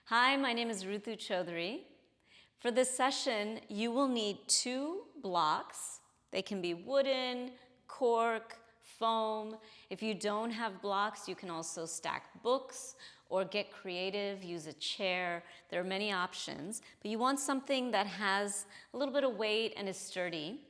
Hi, my name is Ruthu Chaudhary. For this session, you will need 2 blocks. They can be wooden, cork, foam. If you don't have blocks, you can also stack books or get creative, use a chair. There are many options, but you want something that has a little bit of weight and is sturdy.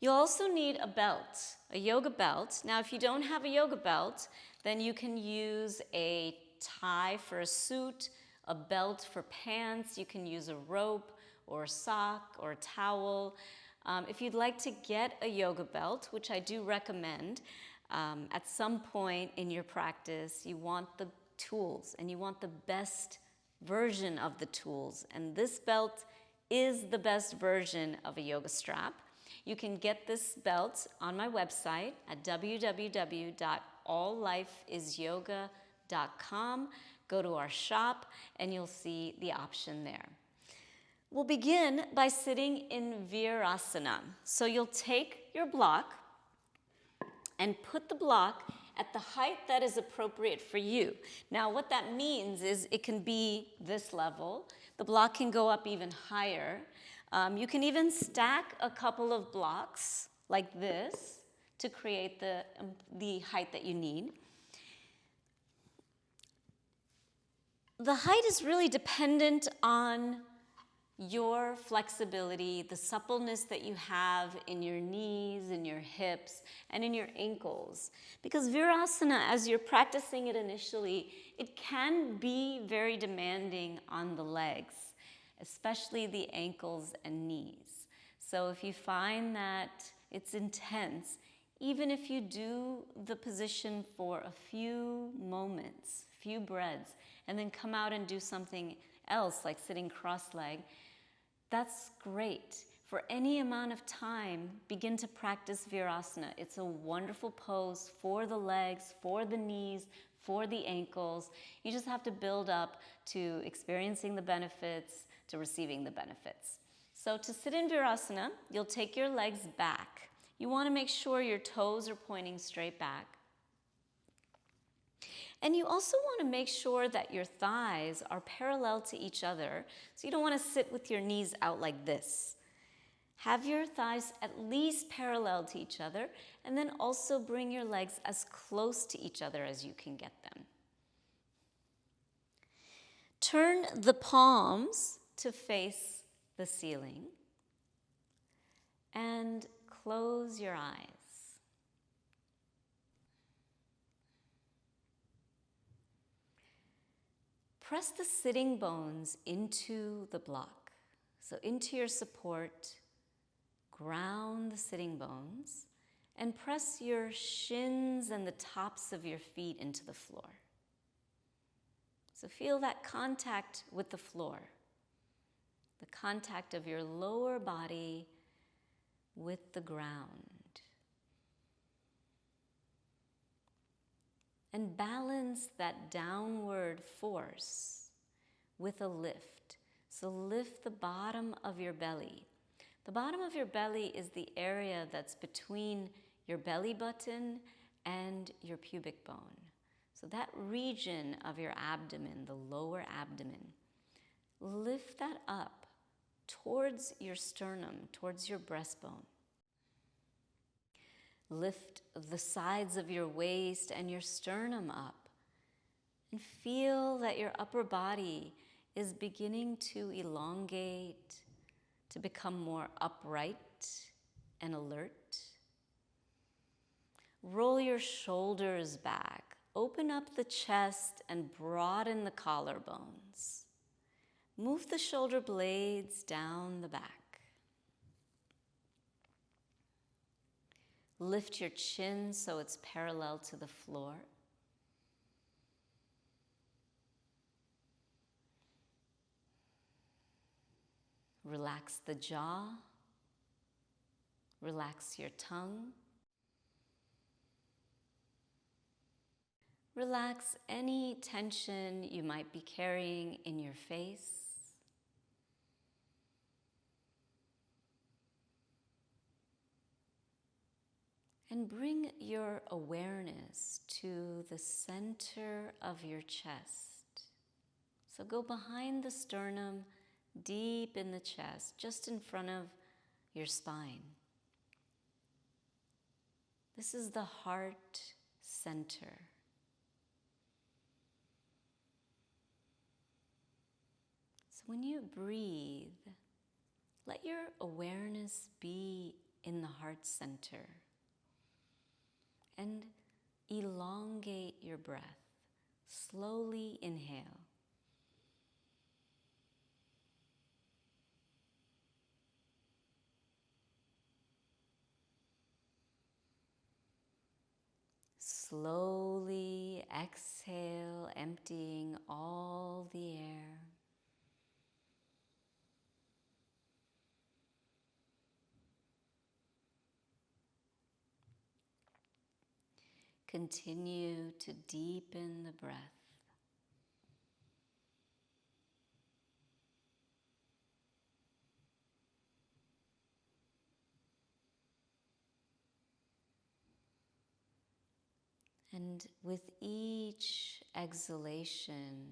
You'll also need a belt, a yoga belt. Now, if you don't have a yoga belt, then you can use a tie for a suit, a belt for pants. You can use a rope or a sock or a towel. If you'd like to get a yoga belt, which I do recommend, at some point in your practice, you want the tools and you want the best version of the tools. And this belt is the best version of a yoga strap. You can get this belt on my website at www.alllifeisyoga.com. Go to our shop and you'll see the option there. We'll begin by sitting in Virabhadrasana. So you'll take your block and put the block at the height that is appropriate for you. Now, what that means is it can be this level. The block can go up even higher. You can even stack a couple of blocks like this to create the height that you need. The height is really dependent on your flexibility, the suppleness that you have in your knees, in your hips, and in your ankles. Because Virasana, as you're practicing it initially, it can be very demanding on the legs, especially the ankles and knees. So if you find that it's intense, even if you do the position for a few moments, few breaths, and then come out and do something else like sitting cross-legged, that's great. For any amount of time, begin to practice Virasana. It's a wonderful pose for the legs, for the knees, for the ankles. You just have to build up to experiencing the benefits, to receiving the benefits. So to sit in Virasana, you'll take your legs back. You want to make sure your toes are pointing straight back. And you also want to make sure that your thighs are parallel to each other. So you don't want to sit with your knees out like this. Have your thighs at least parallel to each other, and then also bring your legs as close to each other as you can get them. Turn the palms to face the ceiling and close your eyes. Press the sitting bones into the block. So into your support, ground the sitting bones, and press your shins and the tops of your feet into the floor. So feel that contact with the floor, the contact of your lower body with the ground. And balance that downward force with a lift. So lift the bottom of your belly. The bottom of your belly is the area that's between your belly button and your pubic bone. So that region of your abdomen, the lower abdomen, lift that up towards your sternum, towards your breastbone. Lift the sides of your waist and your sternum up and feel that your upper body is beginning to elongate, to become more upright and alert. Roll your shoulders back, open up the chest and broaden the collarbones. Move the shoulder blades down the back. Lift your chin so it's parallel to the floor. Relax the jaw. Relax your tongue. Relax any tension you might be carrying in your face. And bring your awareness to the center of your chest. So go behind the sternum, deep in the chest, just in front of your spine. This is the heart center. So when you breathe, let your awareness be in the heart center and elongate your breath. Slowly inhale. Slowly exhale, emptying all the air. Continue to deepen the breath. And with each exhalation,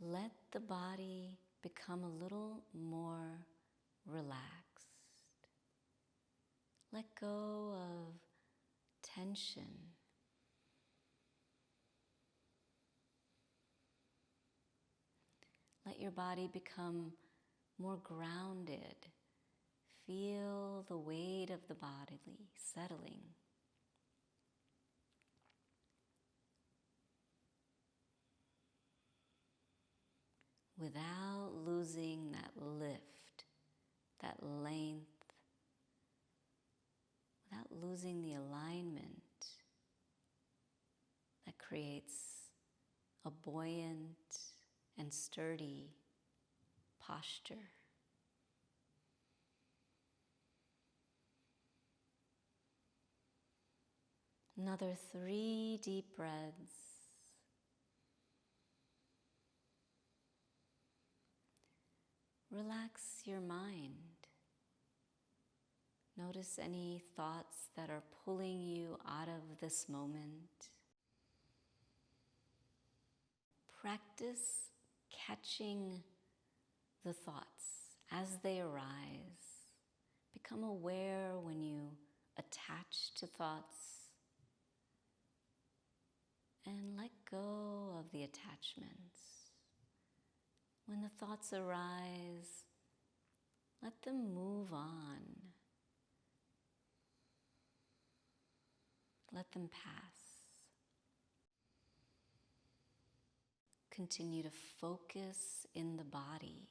let the body become a little more relaxed. Let go of tension. Let your body become more grounded. Feel the weight of the body settling. Without losing that lift, that length, without losing the alignment that creates a buoyant and sturdy posture. Another 3 deep breaths. Relax your mind. Notice any thoughts that are pulling you out of this moment. Practice catching the thoughts as they arise. Become aware when you attach to thoughts and let go of the attachments. When the thoughts arise, let them move on. Let them pass. Continue to focus in the body,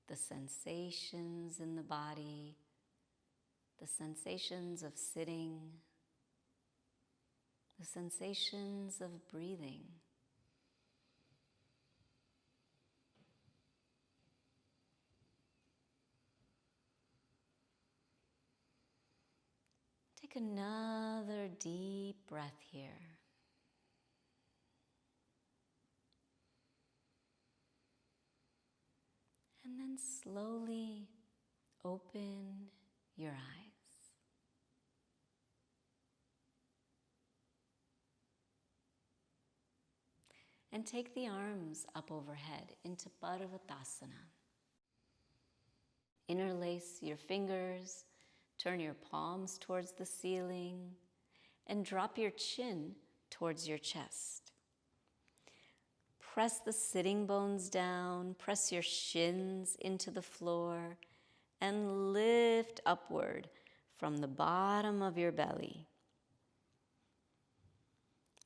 the sensations in the body, the sensations of sitting, the sensations of breathing. Take another deep breath here. And then slowly open your eyes. And take the arms up overhead into Parshvakonasana. Interlace your fingers, turn your palms towards the ceiling, and drop your chin towards your chest. Press the sitting bones down, press your shins into the floor, and lift upward from the bottom of your belly.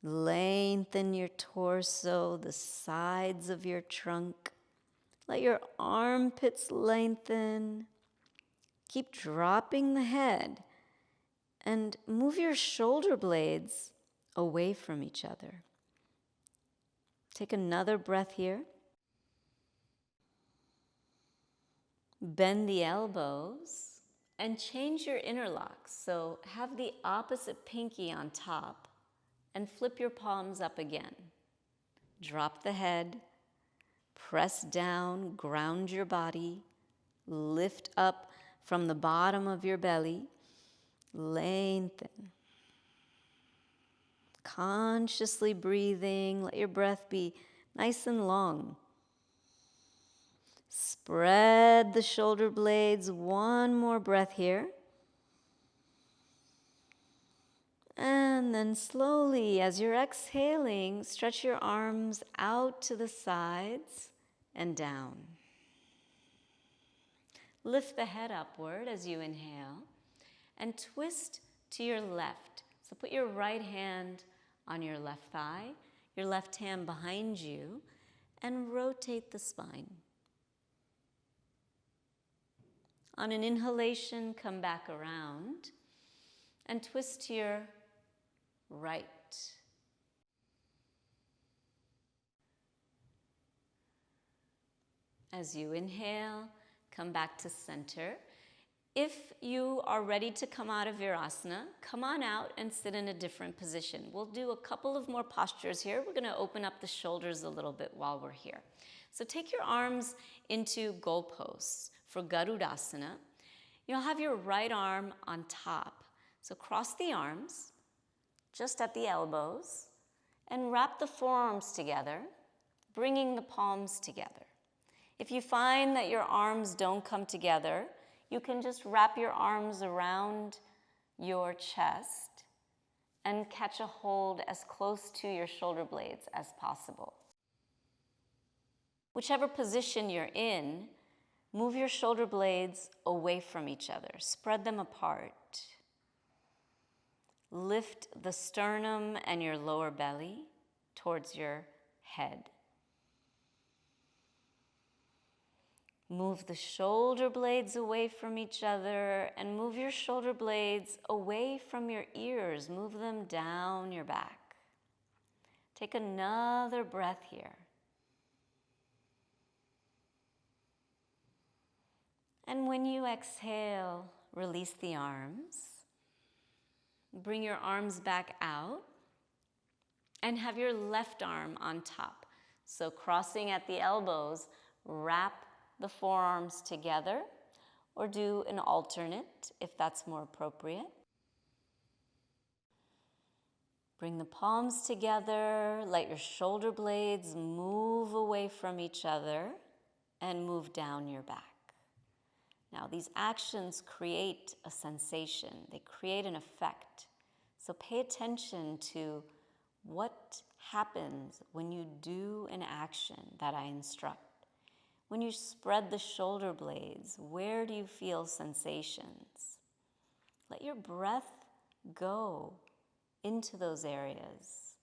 Lengthen your torso, the sides of your trunk. Let your armpits lengthen. Keep dropping the head and move your shoulder blades away from each other. Take another breath here. Bend the elbows and change your interlocks. So have the opposite pinky on top and flip your palms up again. Drop the head, press down, ground your body, lift up from the bottom of your belly, lengthen. Consciously breathing, let your breath be nice and long. Spread the shoulder blades. One more breath here. And then slowly, as you're exhaling, stretch your arms out to the sides and down. Lift the head upward as you inhale and twist to your left. So put your right hand on your left thigh, your left hand behind you, and rotate the spine. On an inhalation, come back around and twist to your right. As you inhale, come back to center. If you are ready to come out of Virasana, come on out and sit in a different position. We'll do a couple of more postures here. We're going to open up the shoulders a little bit while we're here. So take your arms into goalposts for Garudasana. You'll have your right arm on top. So cross the arms just at the elbows and wrap the forearms together, bringing the palms together. If you find that your arms don't come together, you can just wrap your arms around your chest and catch a hold as close to your shoulder blades as possible. Whichever position you're in, move your shoulder blades away from each other. Spread them apart. Lift the sternum and your lower belly towards your head. Move the shoulder blades away from each other and move your shoulder blades away from your ears. Move them down your back. Take another breath here. And when you exhale, release the arms. Bring your arms back out and have your left arm on top. So crossing at the elbows, wrap the forearms together, or do an alternate if that's more appropriate. Bring the palms together, let your shoulder blades move away from each other and move down your back. Now these actions create a sensation, they create an effect. So pay attention to what happens when you do an action that I instruct. When you spread the shoulder blades, where do you feel sensations? Let your breath go into those areas.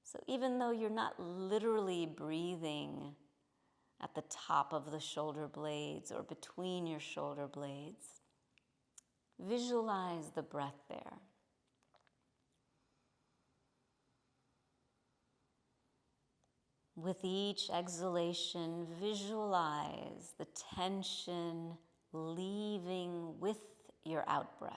So even though you're not literally breathing at the top of the shoulder blades or between your shoulder blades, visualize the breath there. With each exhalation, visualize the tension leaving with your out-breath.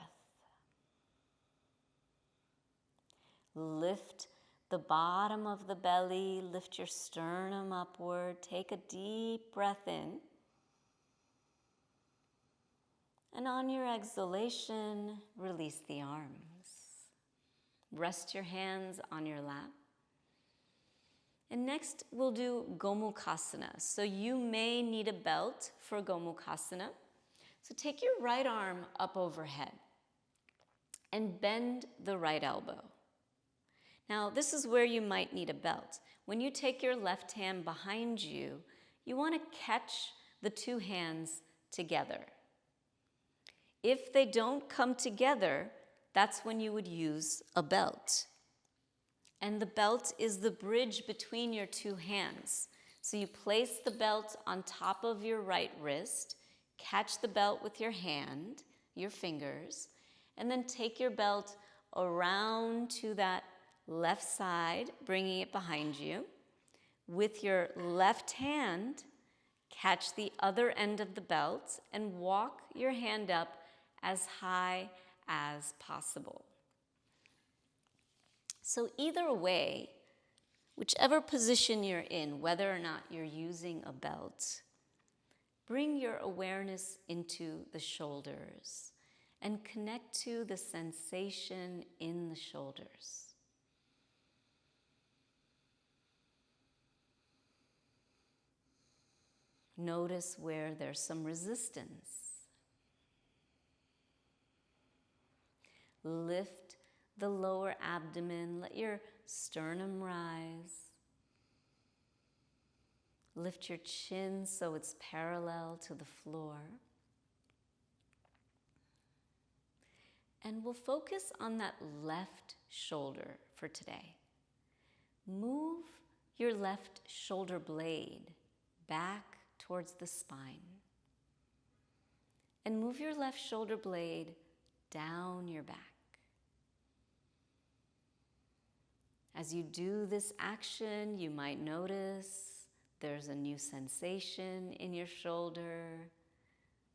Lift the bottom of the belly, lift your sternum upward, take a deep breath in. And on your exhalation, release the arms. Rest your hands on your lap. And next, we'll do Gomukhasana. So you may need a belt for Gomukhasana. So take your right arm up overhead and bend the right elbow. Now, this is where you might need a belt. When you take your left hand behind you, you want to catch the two hands together. If they don't come together, that's when you would use a belt. And the belt is the bridge between your two hands. So you place the belt on top of your right wrist, catch the belt with your hand, your fingers, and then take your belt around to that left side, bringing it behind you. With your left hand, catch the other end of the belt and walk your hand up as high as possible. So either way, whichever position you're in, whether or not you're using a belt, bring your awareness into the shoulders and connect to the sensation in the shoulders. Notice where there's some resistance. Lift the lower abdomen. Let your sternum rise. Lift your chin so it's parallel to the floor. And we'll focus on that left shoulder for today. Move your left shoulder blade back towards the spine. And move your left shoulder blade down your back. As you do this action, you might notice there's a new sensation in your shoulder,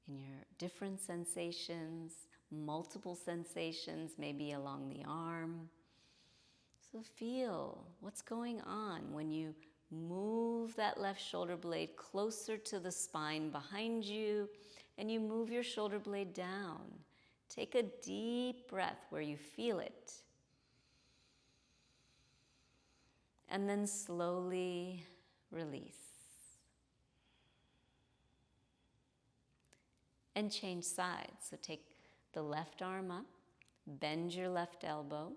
in your different sensations, multiple sensations, maybe along the arm. So feel what's going on when you move that left shoulder blade closer to the spine behind you, and you move your shoulder blade down. Take a deep breath where you feel it. And then slowly release. And change sides. So take the left arm up, bend your left elbow.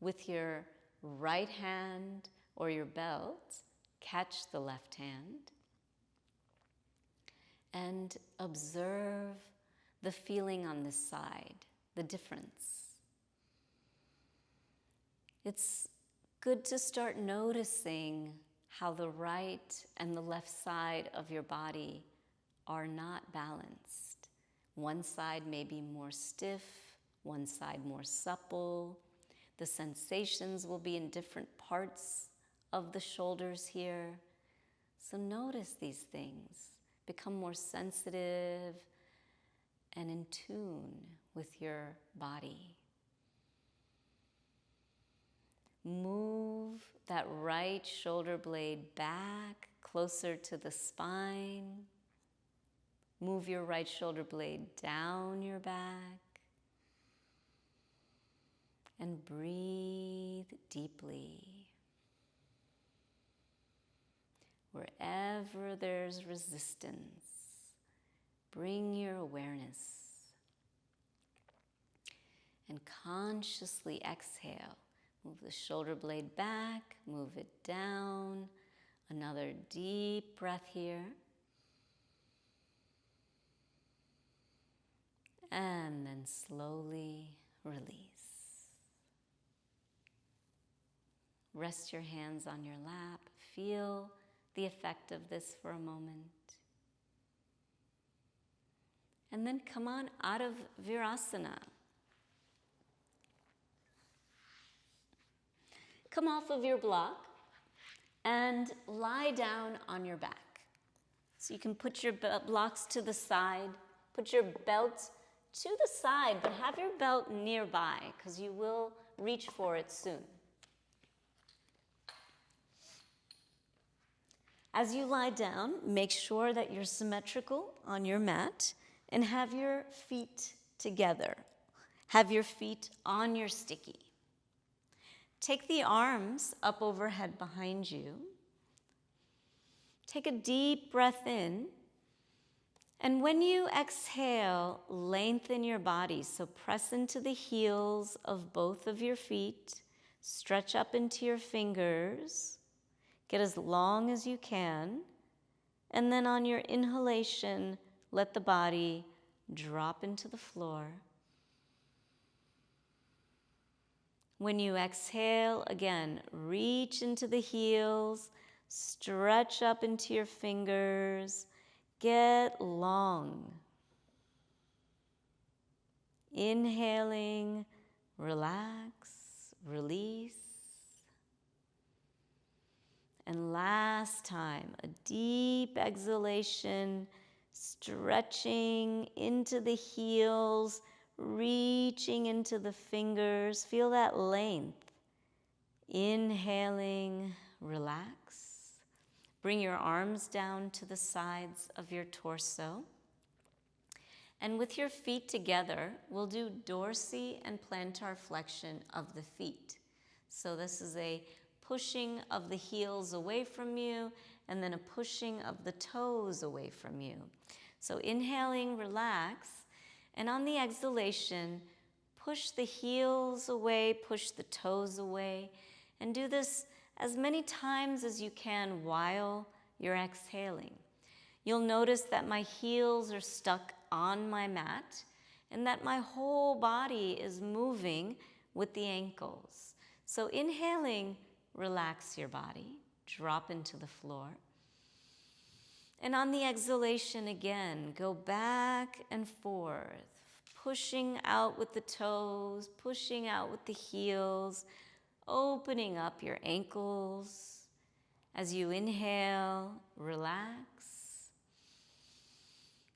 With your right hand or your belt, catch the left hand. And observe the feeling on this side, the difference. It's good to start noticing how the right and the left side of your body are not balanced. One side may be more stiff, one side more supple. The sensations will be in different parts of the shoulders here. So notice these things. Become more sensitive and in tune with your body. Move that right shoulder blade back closer to the spine. Move your right shoulder blade down your back. And breathe deeply. Wherever there's resistance, bring your awareness. And consciously exhale. Move the shoulder blade back, move it down. Another deep breath here. And then slowly release. Rest your hands on your lap. Feel the effect of this for a moment. And then come on out of Virasana. Come off of your block and lie down on your back. So you can put your blocks to the side, put your belt to the side, but have your belt nearby because you will reach for it soon. As you lie down, make sure that you're symmetrical on your mat and have your feet together. Have your feet on your sticky. Take the arms up overhead behind you. Take a deep breath in. And when you exhale, lengthen your body. So press into the heels of both of your feet. Stretch up into your fingers. Get as long as you can. And then on your inhalation, let the body drop into the floor. When you exhale, again, reach into the heels, stretch up into your fingers, get long. Inhaling, relax, release. And last time, a deep exhalation, stretching into the heels, reaching into the fingers. Feel that length. Inhaling, relax. Bring your arms down to the sides of your torso. And with your feet together, we'll do dorsi and plantar flexion of the feet. So this is a pushing of the heels away from you and then a pushing of the toes away from you. So inhaling, relax, and on the exhalation, push the heels away, push the toes away, and do this as many times as you can while you're exhaling. You'll notice that my heels are stuck on my mat and that my whole body is moving with the ankles. So inhaling, relax your body, drop into the floor. And on the exhalation again, go back and forth, pushing out with the toes, pushing out with the heels, opening up your ankles. As you inhale, relax.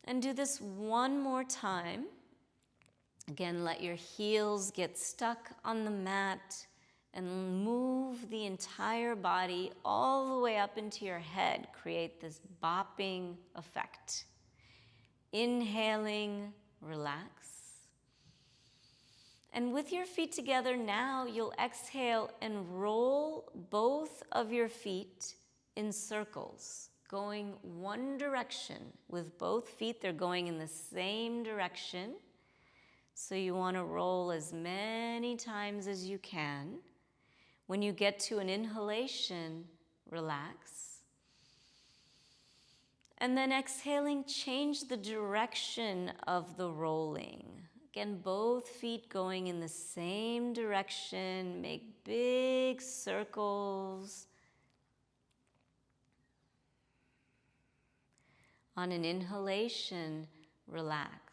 And do this one more time. Again, let your heels get stuck on the mat and move the entire body all the way up into your head. Create this bopping effect. Inhaling, relax. And with your feet together now, you'll exhale and roll both of your feet in circles, going one direction. With both feet, they're going in the same direction. So you want to roll as many times as you can. When you get to an inhalation, relax. And then exhaling, change the direction of the rolling. Again, both feet going in the same direction. Make big circles. On an inhalation, relax.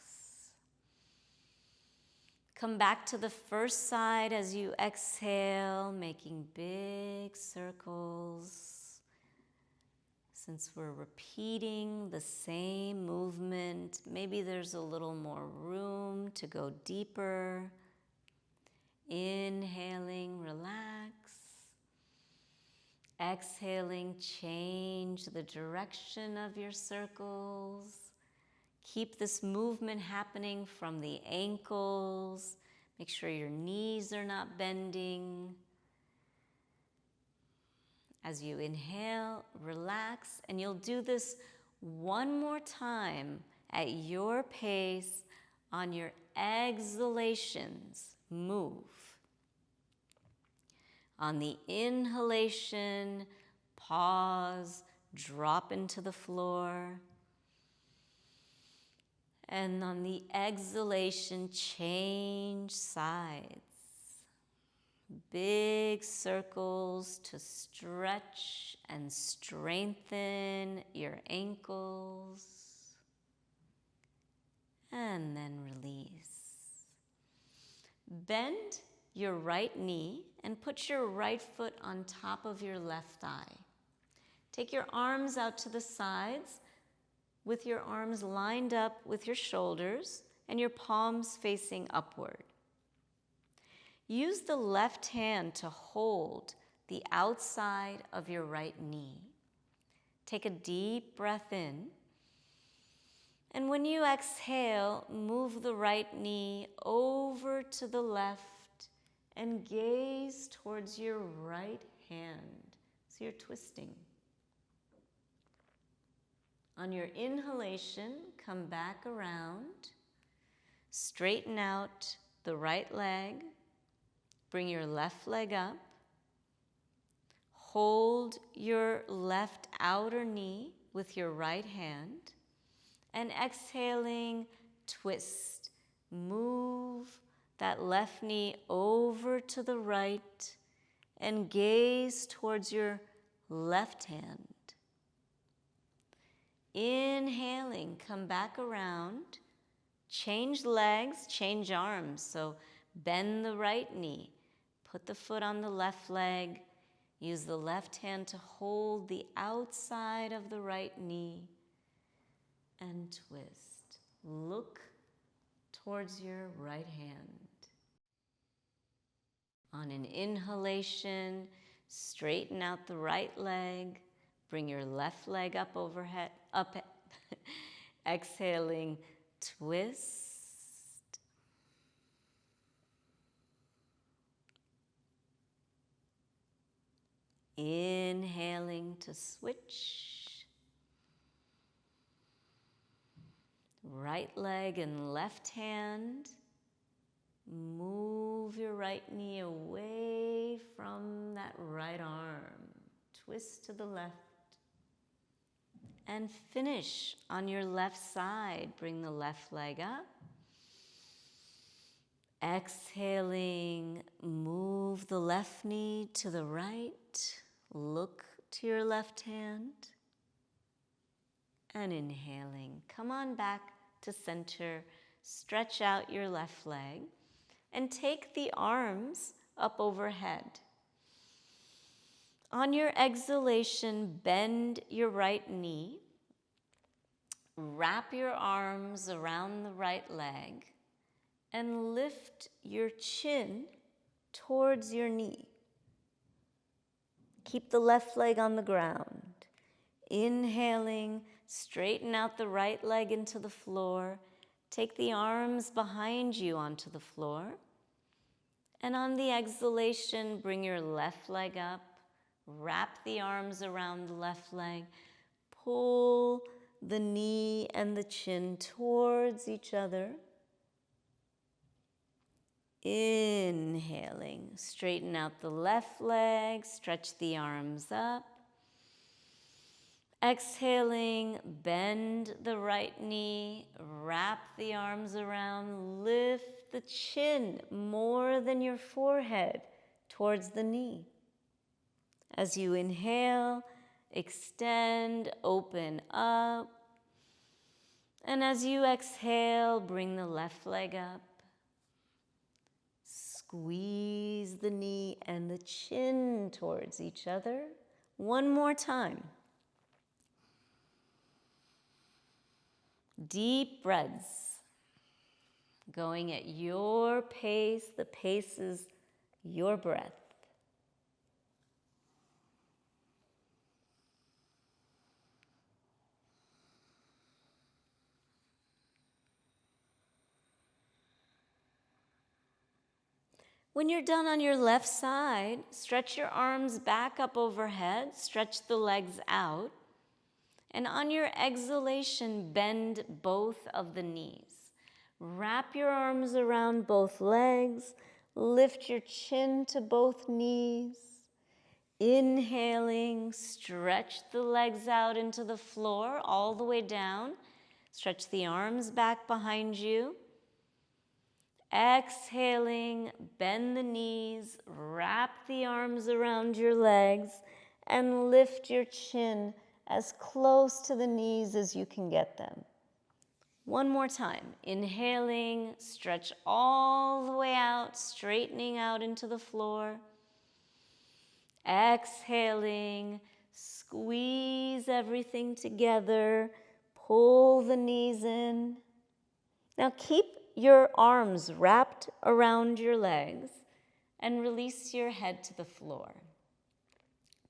Come back to the first side as you exhale, making big circles. Since we're repeating the same movement, maybe there's a little more room to go deeper. Inhaling, relax. Exhaling, change the direction of your circles. Keep this movement happening from the ankles. Make sure your knees are not bending. As you inhale, relax, and you'll do this one more time at your pace. On your exhalations, move. On the inhalation, pause, drop into the floor. And on the exhalation, change sides. Big circles to stretch and strengthen your ankles. And then release. Bend your right knee and put your right foot on top of your left thigh. Take your arms out to the sides with your arms lined up with your shoulders and your palms facing upward. Use the left hand to hold the outside of your right knee. Take a deep breath in. And when you exhale, move the right knee over to the left and gaze towards your right hand. So you're twisting. On your inhalation, come back around. Straighten out the right leg. Bring your left leg up. Hold your left outer knee with your right hand. And exhaling, twist. Move that left knee over to the right and gaze towards your left hand. Inhaling, come back around. Change legs, change arms. So bend the right knee. Put the foot on the left leg. Use the left hand to hold the outside of the right knee. And twist. Look towards your right hand. On an inhalation, straighten out the right leg. Bring your left leg up overhead. Exhaling, twist. Inhaling to switch. Right leg and left hand. Move your right knee away from that right arm. Twist to the left. And finish on your left side. Bring the left leg up. Exhaling, move the left knee to the right. Look to your left hand. And inhaling, come on back to center. Stretch out your left leg and take the arms up overhead. On your exhalation, bend your right knee. Wrap your arms around the right leg and lift your chin towards your knee. Keep the left leg on the ground. Inhaling, straighten out the right leg into the floor. Take the arms behind you onto the floor. And on the exhalation, bring your left leg up. Wrap the arms around the left leg. Pull the knee and the chin towards each other. Inhaling, straighten out the left leg, stretch the arms up. Exhaling, bend the right knee, wrap the arms around, lift the chin more than your forehead towards the knee. As you inhale, extend, open up. And as you exhale, bring the left leg up. Squeeze the knee and the chin towards each other. One more time. Deep breaths. Going at your pace. The pace is your breath. When you're done on your left side, stretch your arms back up overhead, stretch the legs out, and on your exhalation, bend both of the knees. Wrap your arms around both legs, lift your chin to both knees. Inhaling, stretch the legs out into the floor all the way down. Stretch the arms back behind you. Exhaling, bend the knees, wrap the arms around your legs, and lift your chin as close to the knees as you can get them. One more time. Inhaling, stretch all the way out, straightening out into the floor. Exhaling, squeeze everything together, pull the knees in. Now keep your arms wrapped around your legs and release your head to the floor.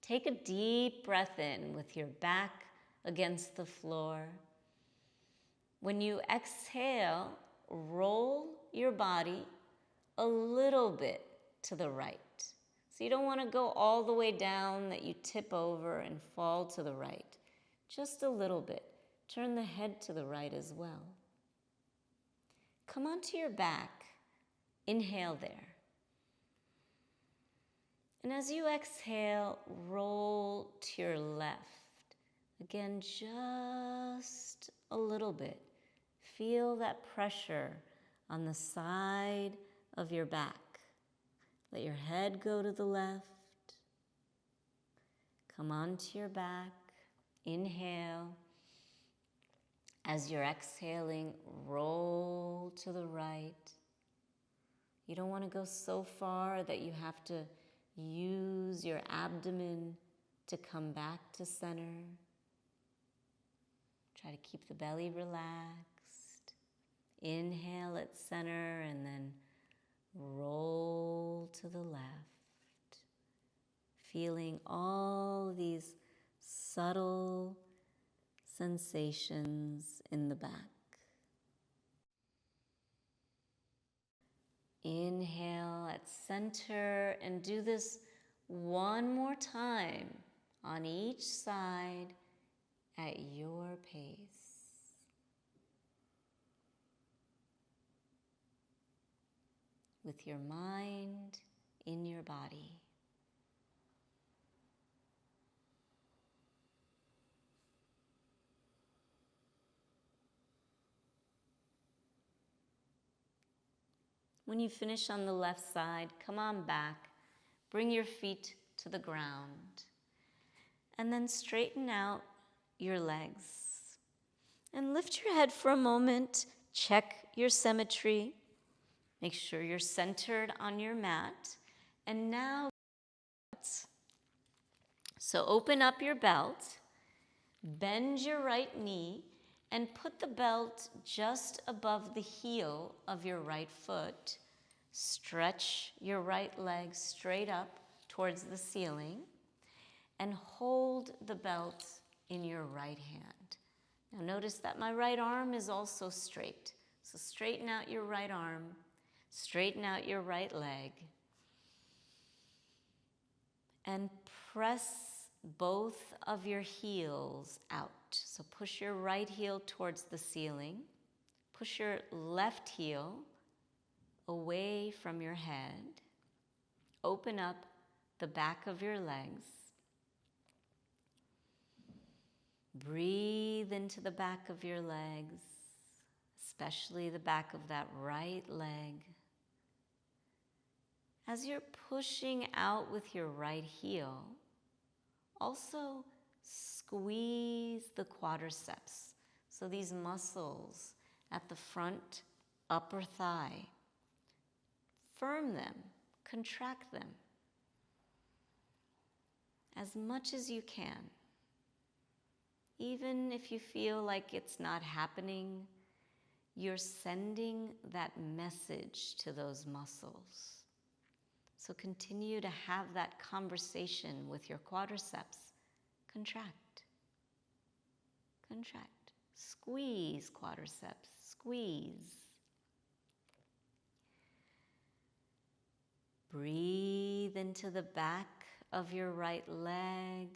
Take a deep breath in with your back against the floor. When you exhale, roll your body a little bit to the right. So you don't want to go all the way down that you tip over and fall to the right. Just a little bit. Turn the head to the right as well. Come onto your back. Inhale there. And as you exhale, roll to your left. Again, just a little bit. Feel that pressure on the side of your back. Let your head go to the left. Come onto your back. Inhale. As you're exhaling, roll to the right. You don't want to go so far that you have to use your abdomen to come back to center. Try to keep the belly relaxed. Inhale at center and then roll to the left. Feeling all these subtle sensations in the back. Inhale at center and do this One more time on each side at your pace. With your mind in your body. When you finish on the left side, come on back. Bring your feet to the ground. And then straighten out your legs. And lift your head for a moment. Check your symmetry. Make sure you're centered on your mat. And now, so open up your belt. Bend your right knee and put the belt just above the heel of your right foot. Stretch your right leg straight up towards the ceiling and hold the belt in your right hand. Now notice that my right arm is also straight. So straighten out your right arm, straighten out your right leg, and press both of your heels out. So push your right heel towards the ceiling. Push your left heel away from your head. Open up the back of your legs. Breathe into the back of your legs, especially the back of that right leg. As you're pushing out with your right heel, also squeeze the quadriceps. So these muscles at the front upper thigh. Firm them, contract them as much as you can. Even if you feel like it's not happening, you're sending that message to those muscles. So continue to have that conversation with your quadriceps. Contract, contract, squeeze quadriceps, squeeze. Breathe into the back of your right leg.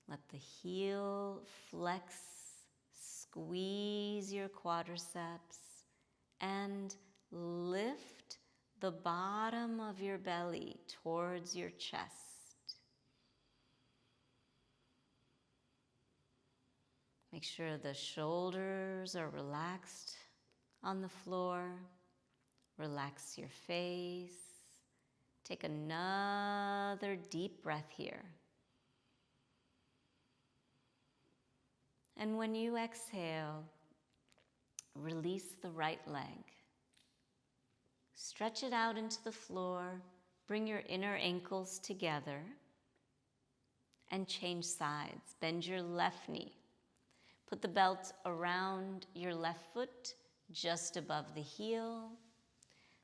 Let the heel flex, squeeze your quadriceps, and lift the bottom of your belly towards your chest. Make sure the shoulders are relaxed on the floor. Relax your face. Take another deep breath here. And when you exhale, release the right leg. Stretch it out into the floor. Bring your inner ankles together and change sides. Bend your left knee. Put the belt around your left foot, just above the heel.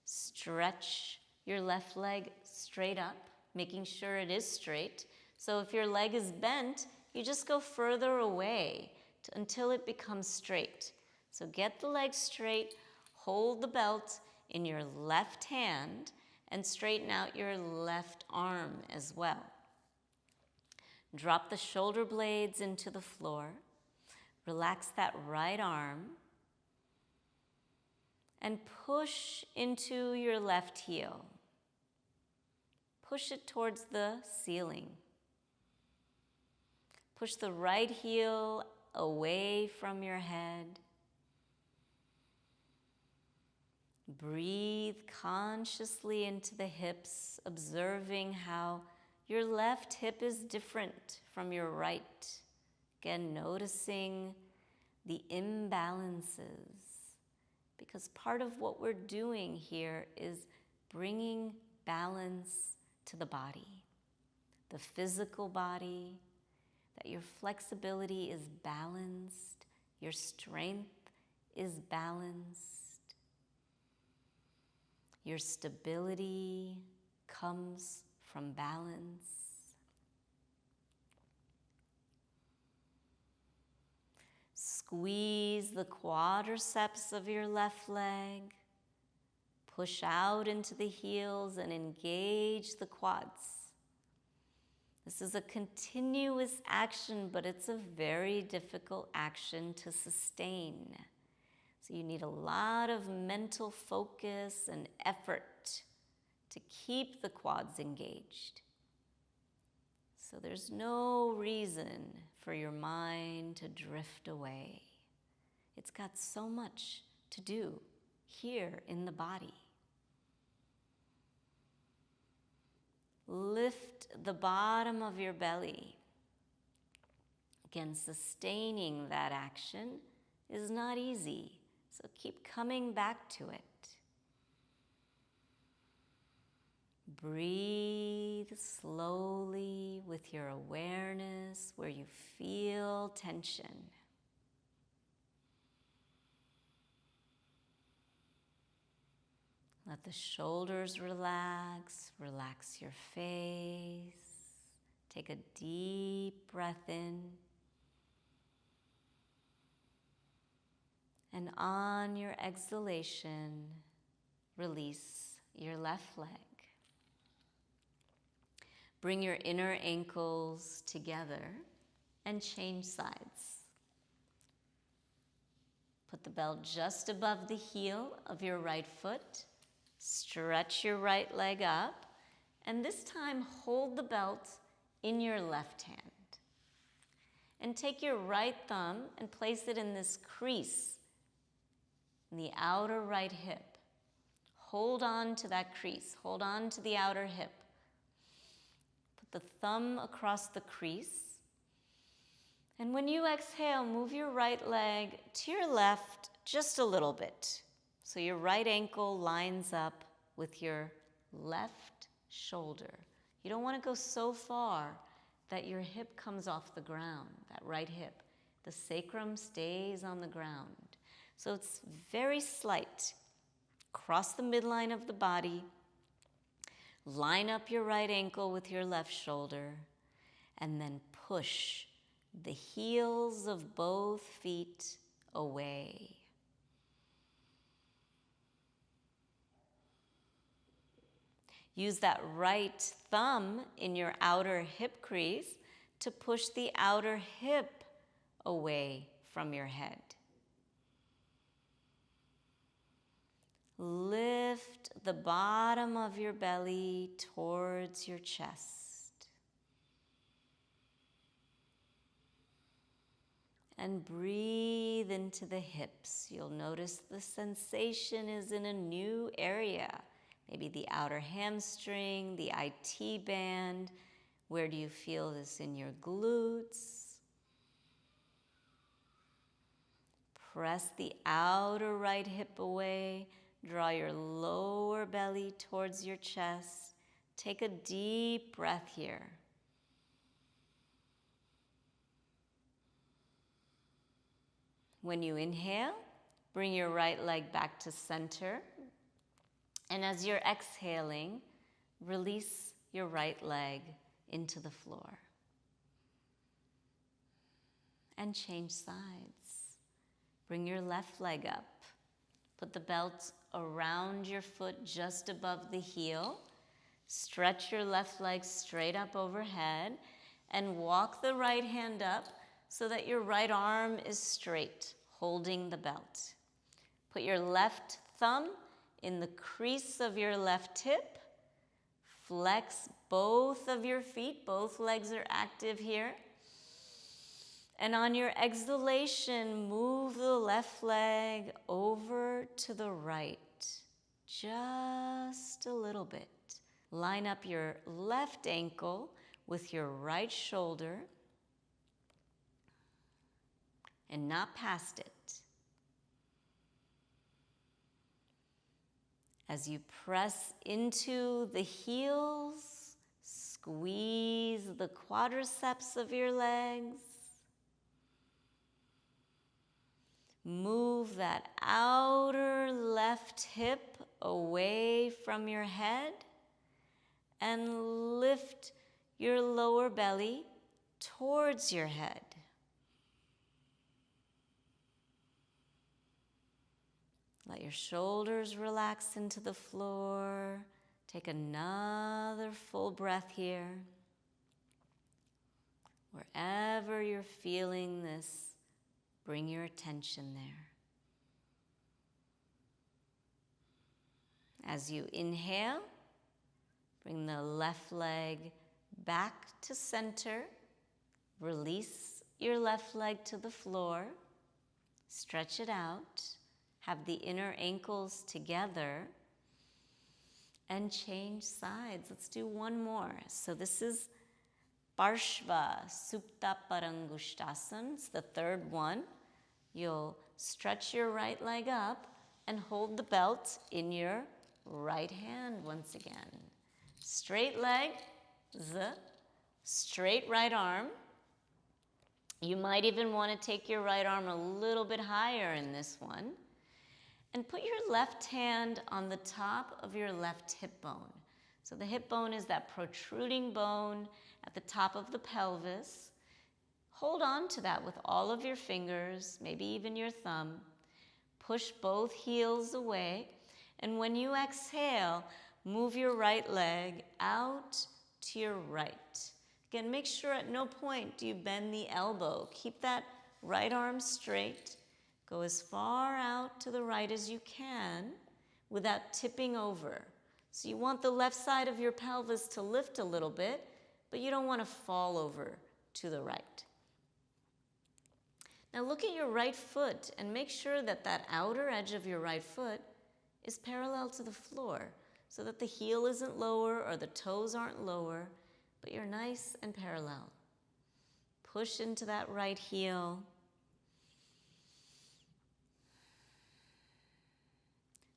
Stretch your left leg straight up, making sure it is straight. So if your leg is bent, you just go further away until it becomes straight. So get the leg straight, hold the belt in your left hand, and straighten out your left arm as well. Drop the shoulder blades into the floor. Relax that right arm. And push into your left heel. Push it towards the ceiling. Push the right heel away from your head. Breathe consciously into the hips, observing how your left hip is different from your right. Again, noticing the imbalances. Because part of what we're doing here is bringing balance to the body, the physical body, that your flexibility is balanced, your strength is balanced, your stability comes from balance. Squeeze the quadriceps of your left leg. Push out into the heels and engage the quads. This is a continuous action, but it's a very difficult action to sustain. So you need a lot of mental focus and effort to keep the quads engaged. So there's no reason for your mind to drift away. It's got so much to do here in the body. Lift the bottom of your belly. Again, sustaining that action is not easy, so keep coming back to it. Breathe slowly with your awareness where you feel tension. Let the shoulders relax, relax your face. Take a deep breath in. And on your exhalation, release your left leg. Bring your inner ankles together and change sides. Put the belt just above the heel of your right foot. Stretch your right leg up, and this time hold the belt in your left hand. And take your right thumb and place it in this crease in the outer right hip. Hold on to that crease, hold on to the outer hip. Put the thumb across the crease. And when you exhale, move your right leg to your left just a little bit. So your right ankle lines up with your left shoulder. You don't want to go so far that your hip comes off the ground, that right hip. The sacrum stays on the ground. So it's very slight. Cross the midline of the body. Line up your right ankle with your left shoulder. And then push the heels of both feet away. Use that right thumb in your outer hip crease to push the outer hip away from your head. Lift the bottom of your belly towards your chest. And breathe into the hips. You'll notice the sensation is in a new area. Maybe the outer hamstring, the IT band. Where do you feel this in your glutes? Press the outer right hip away. Draw your lower belly towards your chest. Take a deep breath here. When you inhale, bring your right leg back to center. And as you're exhaling, release your right leg into the floor. And change sides. Bring your left leg up. Put the belt around your foot just above the heel. Stretch your left leg straight up overhead and walk the right hand up so that your right arm is straight, holding the belt. Put your left thumb in the crease of your left hip. Flex both of your feet. Both legs are active here. And on your exhalation, move the left leg over to the right. Just a little bit. Line up your left ankle with your right shoulder and not past it. As you press into the heels, squeeze the quadriceps of your legs. Move that outer left hip away from your head and lift your lower belly towards your head. Let your shoulders relax into the floor. Take another full breath here. Wherever you're feeling this, bring your attention there. As you inhale, bring the left leg back to center. Release your left leg to the floor. Stretch it out. Have the inner ankles together. And change sides. Let's do one more. So this is Parshvakonasana. It's the third one. You'll stretch your right leg up and hold the belt in your right hand once again. Straight leg, straight right arm. You might even want to take your right arm a little bit higher in this one. And put your left hand on the top of your left hip bone. So the hip bone is that protruding bone at the top of the pelvis. Hold on to that with all of your fingers, maybe even your thumb. Push both heels away. And when you exhale, move your right leg out to your right. Again, make sure at no point do you bend the elbow. Keep that right arm straight. Go as far out to the right as you can without tipping over. So you want the left side of your pelvis to lift a little bit, but you don't want to fall over to the right. Now look at your right foot and make sure that that outer edge of your right foot is parallel to the floor so that the heel isn't lower or the toes aren't lower, but you're nice and parallel. Push into that right heel.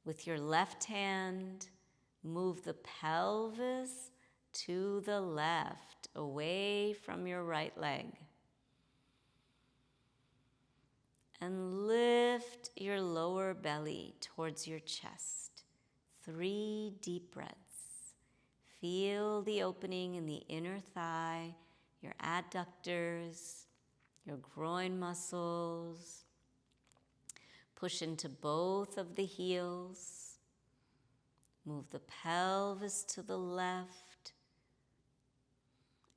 With your left hand, move the pelvis to the left, away from your right leg. And lift your lower belly towards your chest. 3 deep breaths. Feel the opening in the inner thigh, your adductors, your groin muscles. Push into both of the heels. Move the pelvis to the left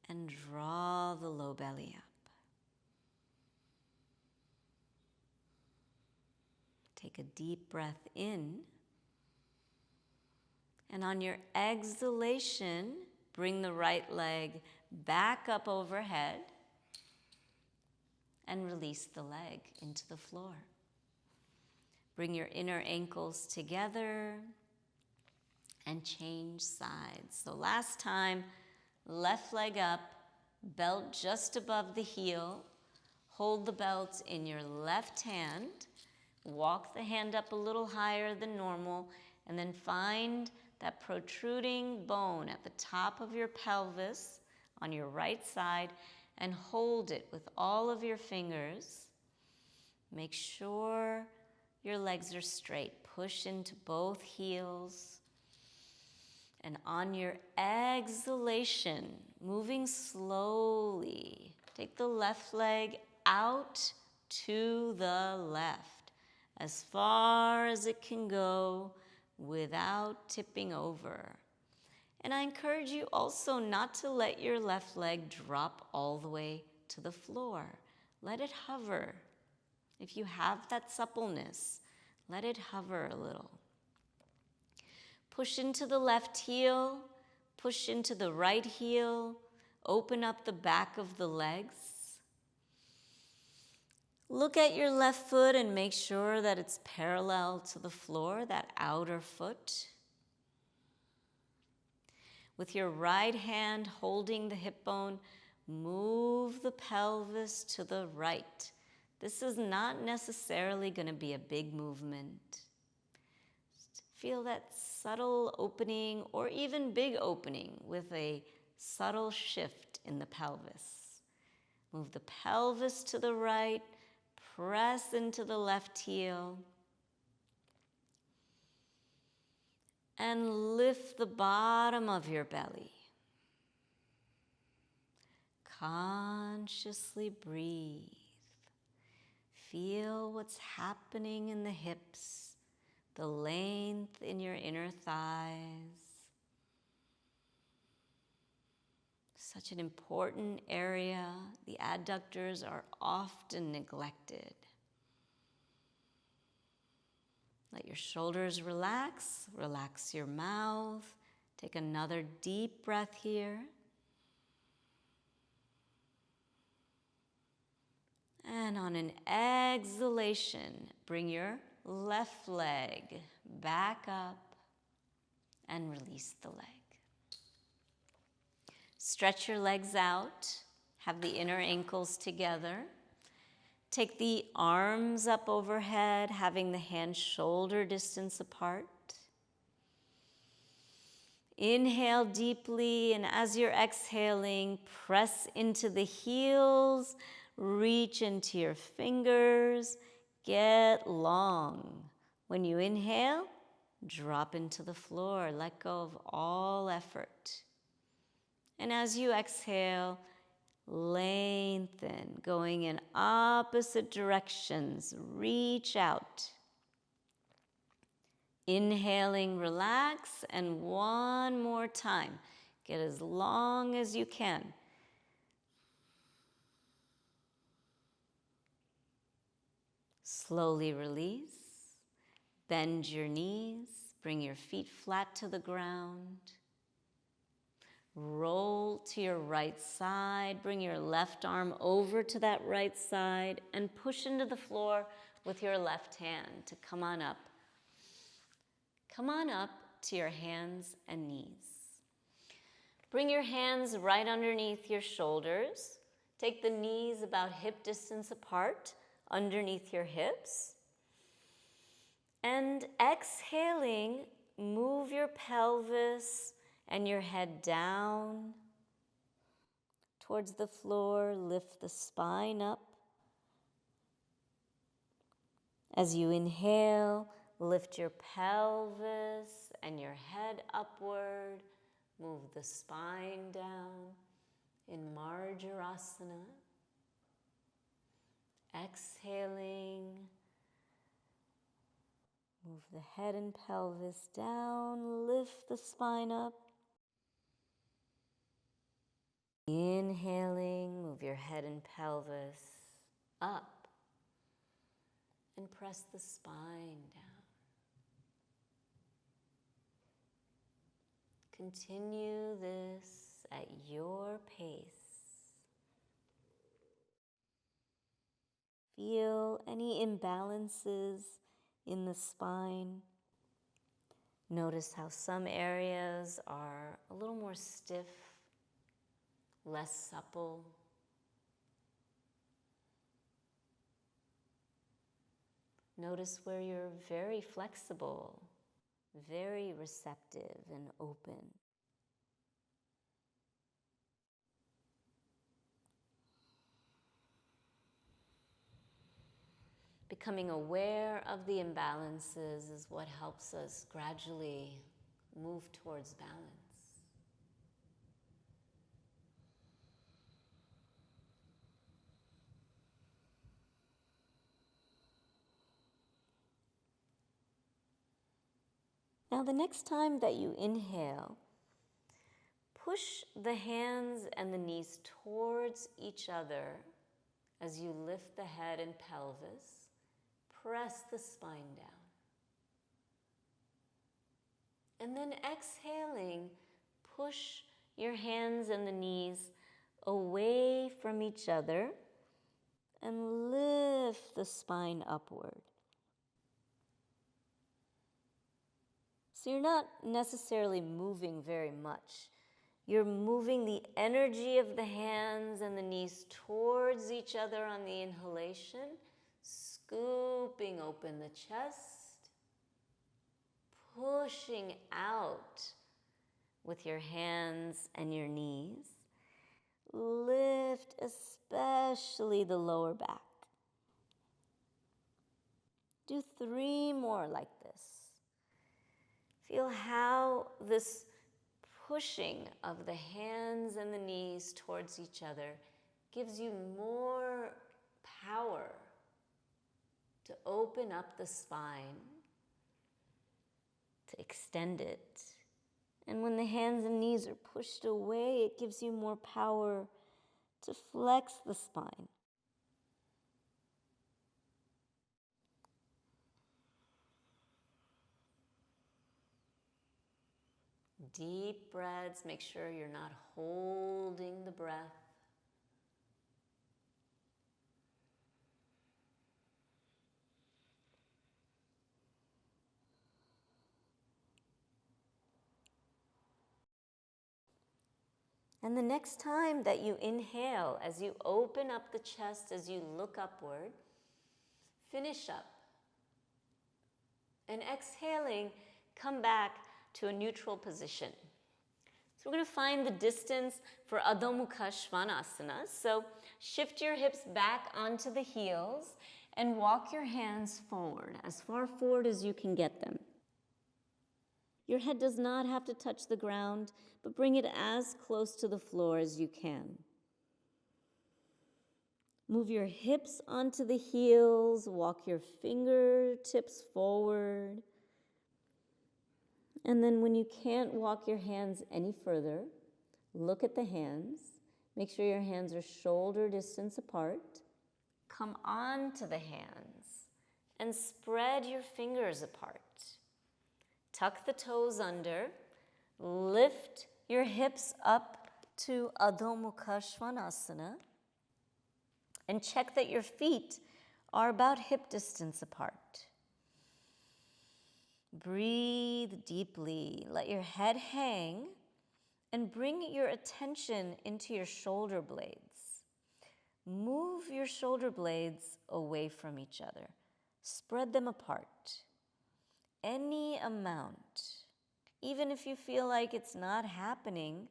and draw the low belly up. Take a deep breath in. And on your exhalation, bring the right leg back up overhead and release the leg into the floor. Bring your inner ankles together and change sides. So last time, left leg up, belt just above the heel. Hold the belt in your left hand. Walk the hand up a little higher than normal, and then find that protruding bone at the top of your pelvis on your right side and hold it with all of your fingers. Make sure your legs are straight. Push into both heels. And on your exhalation, moving slowly, take the left leg out to the left, as far as it can go without tipping over. And I encourage you also not to let your left leg drop all the way to the floor. Let it hover. If you have that suppleness, let it hover a little. Push into the left heel, push into the right heel, open up the back of the legs. Look at your left foot and make sure that it's parallel to the floor, that outer foot. With your right hand holding the hip bone, move the pelvis to the right. This is not necessarily going to be a big movement. Just feel that subtle opening or even big opening with a subtle shift in the pelvis. Move the pelvis to the right, press into the left heel, and lift the bottom of your belly. Consciously breathe. Feel what's happening in the hips, the length in your inner thighs. Such an important area. The adductors are often neglected. Let your shoulders relax. Relax your mouth. Take another deep breath here. And on an exhalation, bring your left leg back up and release the leg. Stretch your legs out. Have the inner ankles together. Take the arms up overhead, having the hands shoulder distance apart. Inhale deeply, and as you're exhaling, press into the heels, reach into your fingers, get long. When you inhale, drop into the floor, let go of all effort. And as you exhale, lengthen, going in opposite directions, reach out. Inhaling, relax, and one more time. Get as long as you can. Slowly release. Bend your knees. Bring your feet flat to the ground. Roll to your right side. Bring your left arm over to that right side and push into the floor with your left hand to come on up. Come on up to your hands and knees. Bring your hands right underneath your shoulders. Take the knees about hip distance apart underneath your hips. And exhaling, move your pelvis and your head down towards the floor. Lift the spine up. As you inhale, lift your pelvis and your head upward. Move the spine down in Virabhadrasana. Exhaling, move the head and pelvis down, lift the spine up. Inhaling, move your head and pelvis up and press the spine down. Continue this at your pace. Feel any imbalances in the spine. Notice how some areas are a little more stiff, less supple. Notice where you're very flexible, very receptive and open. Becoming aware of the imbalances is what helps us gradually move towards balance. Now, the next time that you inhale, push the hands and the knees towards each other as you lift the head and pelvis. Press the spine down. And then exhaling, push your hands and the knees away from each other and lift the spine upward. So you're not necessarily moving very much. You're moving the energy of the hands and the knees towards each other on the inhalation, scooping open the chest, pushing out with your hands and your knees. Lift especially the lower back. Do 3 more like this. Feel how this pushing of the hands and the knees towards each other gives you more power to open up the spine to extend it. And when the hands and knees are pushed away, it gives you more power to flex the spine. Deep breaths. Make sure you're not holding the breath. And the next time that you inhale, as you open up the chest, as you look upward, finish up. And exhaling, come back to a neutral position. So we're going to find the distance for Adho Mukha Svanasana. So shift your hips back onto the heels and walk your hands forward, as far forward as you can get them. Your head does not have to touch the ground, but bring it as close to the floor as you can. Move your hips onto the heels, walk your fingertips forward. And then when you can't walk your hands any further, look at the hands. Make sure your hands are shoulder distance apart. Come onto the hands and spread your fingers apart. Tuck the toes under. Lift your hips up to Adho Mukha Svanasana. And check that your feet are about hip distance apart. Breathe deeply. Let your head hang and bring your attention into your shoulder blades. Move your shoulder blades away from each other. Spread them apart. Any amount. Even if you feel like it's not happening,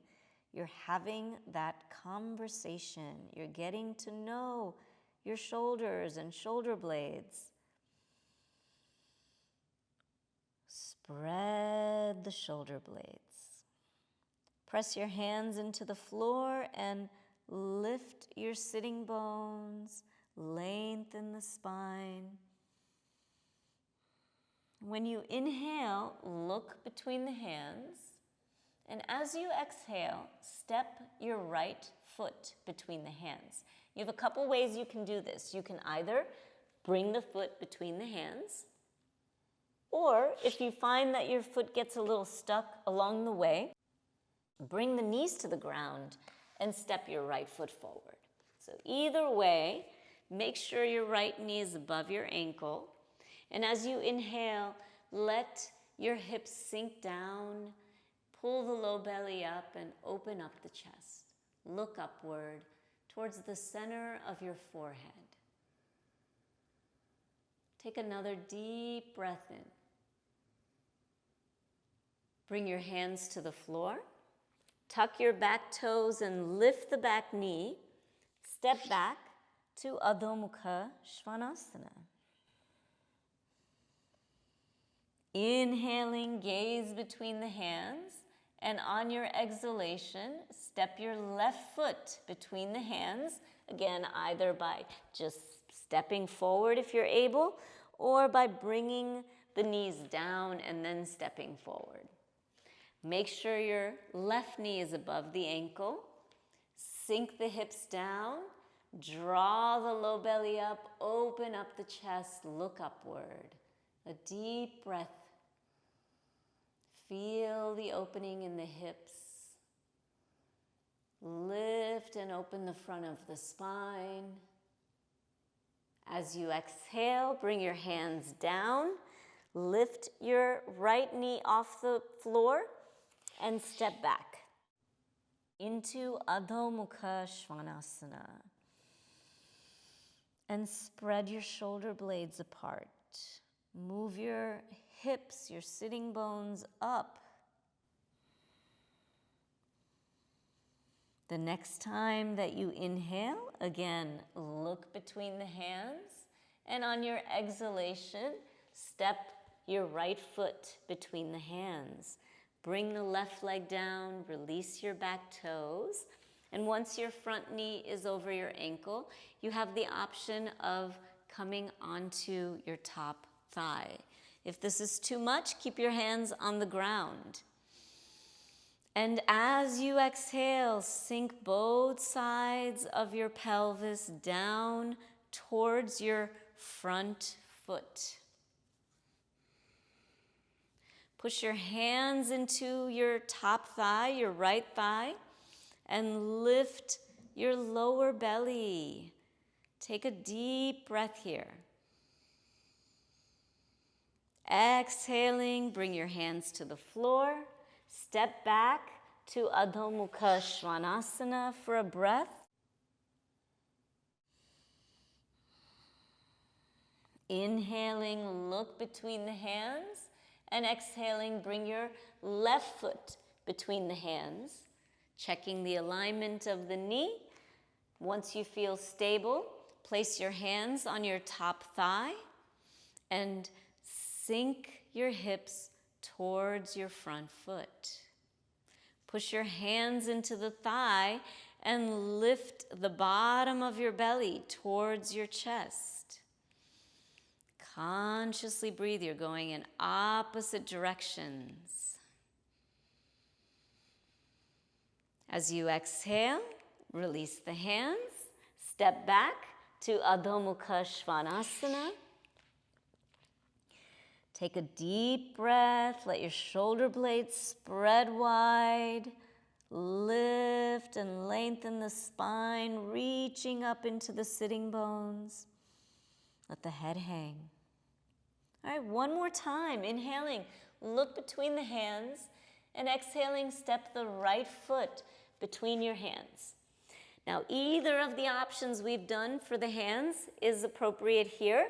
you're having that conversation. You're getting to know your shoulders and shoulder blades. Spread the shoulder blades. Press your hands into the floor and lift your sitting bones. Lengthen the spine. When you inhale, look between the hands. And as you exhale, step your right foot between the hands. You have a couple ways you can do this. You can either bring the foot between the hands, or if you find that your foot gets a little stuck along the way, bring the knees to the ground and step your right foot forward. So either way, make sure your right knee is above your ankle. And as you inhale, let your hips sink down. Pull the low belly up and open up the chest. Look upward towards the center of your forehead. Take another deep breath in. Bring your hands to the floor. Tuck your back toes and lift the back knee. Step back to Adho Mukha Svanasana. Inhaling, gaze between the hands. And on your exhalation, step your left foot between the hands. Again, either by just stepping forward if you're able, or by bringing the knees down and then stepping forward. Make sure your left knee is above the ankle. Sink the hips down. Draw the low belly up. Open up the chest. Look upward. A deep breath. Feel the opening in the hips. Lift and open the front of the spine. As you exhale, bring your hands down. Lift your right knee off the floor and step back into Adho Mukha Svanasana. And spread your shoulder blades apart. Move your hips, your sitting bones up. The next time that you inhale, again, look between the hands. And on your exhalation, step your right foot between the hands. Bring the left leg down, release your back toes. And once your front knee is over your ankle, you have the option of coming onto your top thigh. If this is too much, keep your hands on the ground. And as you exhale, sink both sides of your pelvis down towards your front foot. Push your hands into your top thigh, your right thigh, and lift your lower belly. Take a deep breath here. Exhaling, bring your hands to the floor. Step back to Adho Mukha Svanasana for a breath. Inhaling, look between the hands. And exhaling, bring your left foot between the hands, checking the alignment of the knee. Once you feel stable, place your hands on your top thigh and sink your hips towards your front foot. Push your hands into the thigh and lift the bottom of your belly towards your chest. Consciously breathe. You're going in opposite directions. As you exhale, release the hands. Step back to Adho Mukha Svanasana. Take a deep breath. Let your shoulder blades spread wide. Lift and lengthen the spine, reaching up into the sitting bones. Let the head hang. All right, one more time. Inhaling, look between the hands, and exhaling, step the right foot between your hands. Now, either of the options we've done for the hands is appropriate here,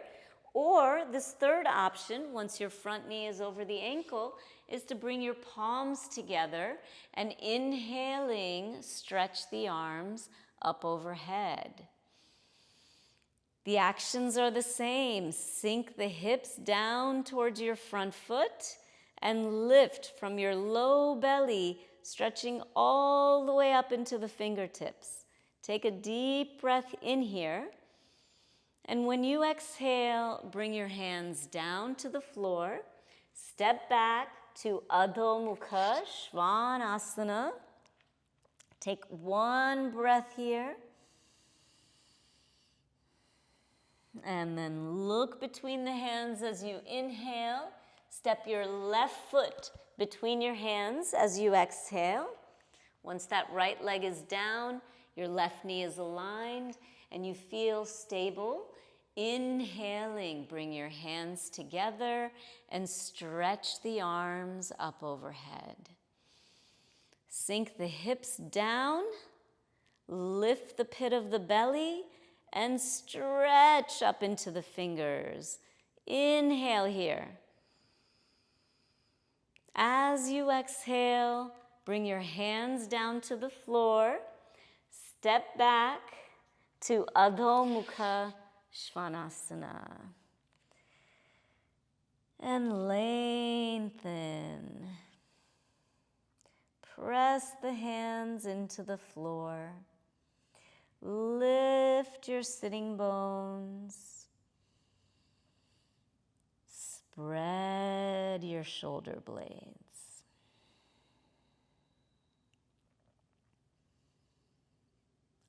or this third option, once your front knee is over the ankle, is to bring your palms together and inhaling, stretch the arms up overhead. The actions are the same. Sink the hips down towards your front foot and lift from your low belly, stretching all the way up into the fingertips. Take a deep breath in here. And when you exhale, bring your hands down to the floor. Step back to Adho Mukha Svanasana. Take one breath here. And then look between the hands as you inhale. Step your left foot between your hands as you exhale. Once that right leg is down, your left knee is aligned, and you feel stable. Inhaling, bring your hands together and stretch the arms up overhead. Sink the hips down, lift the pit of the belly, and stretch up into the fingers. Inhale here. As you exhale, bring your hands down to the floor. Step back to Adho Mukha Svanasana. And lengthen. Press the hands into the floor. Lift your sitting bones. Spread your shoulder blades.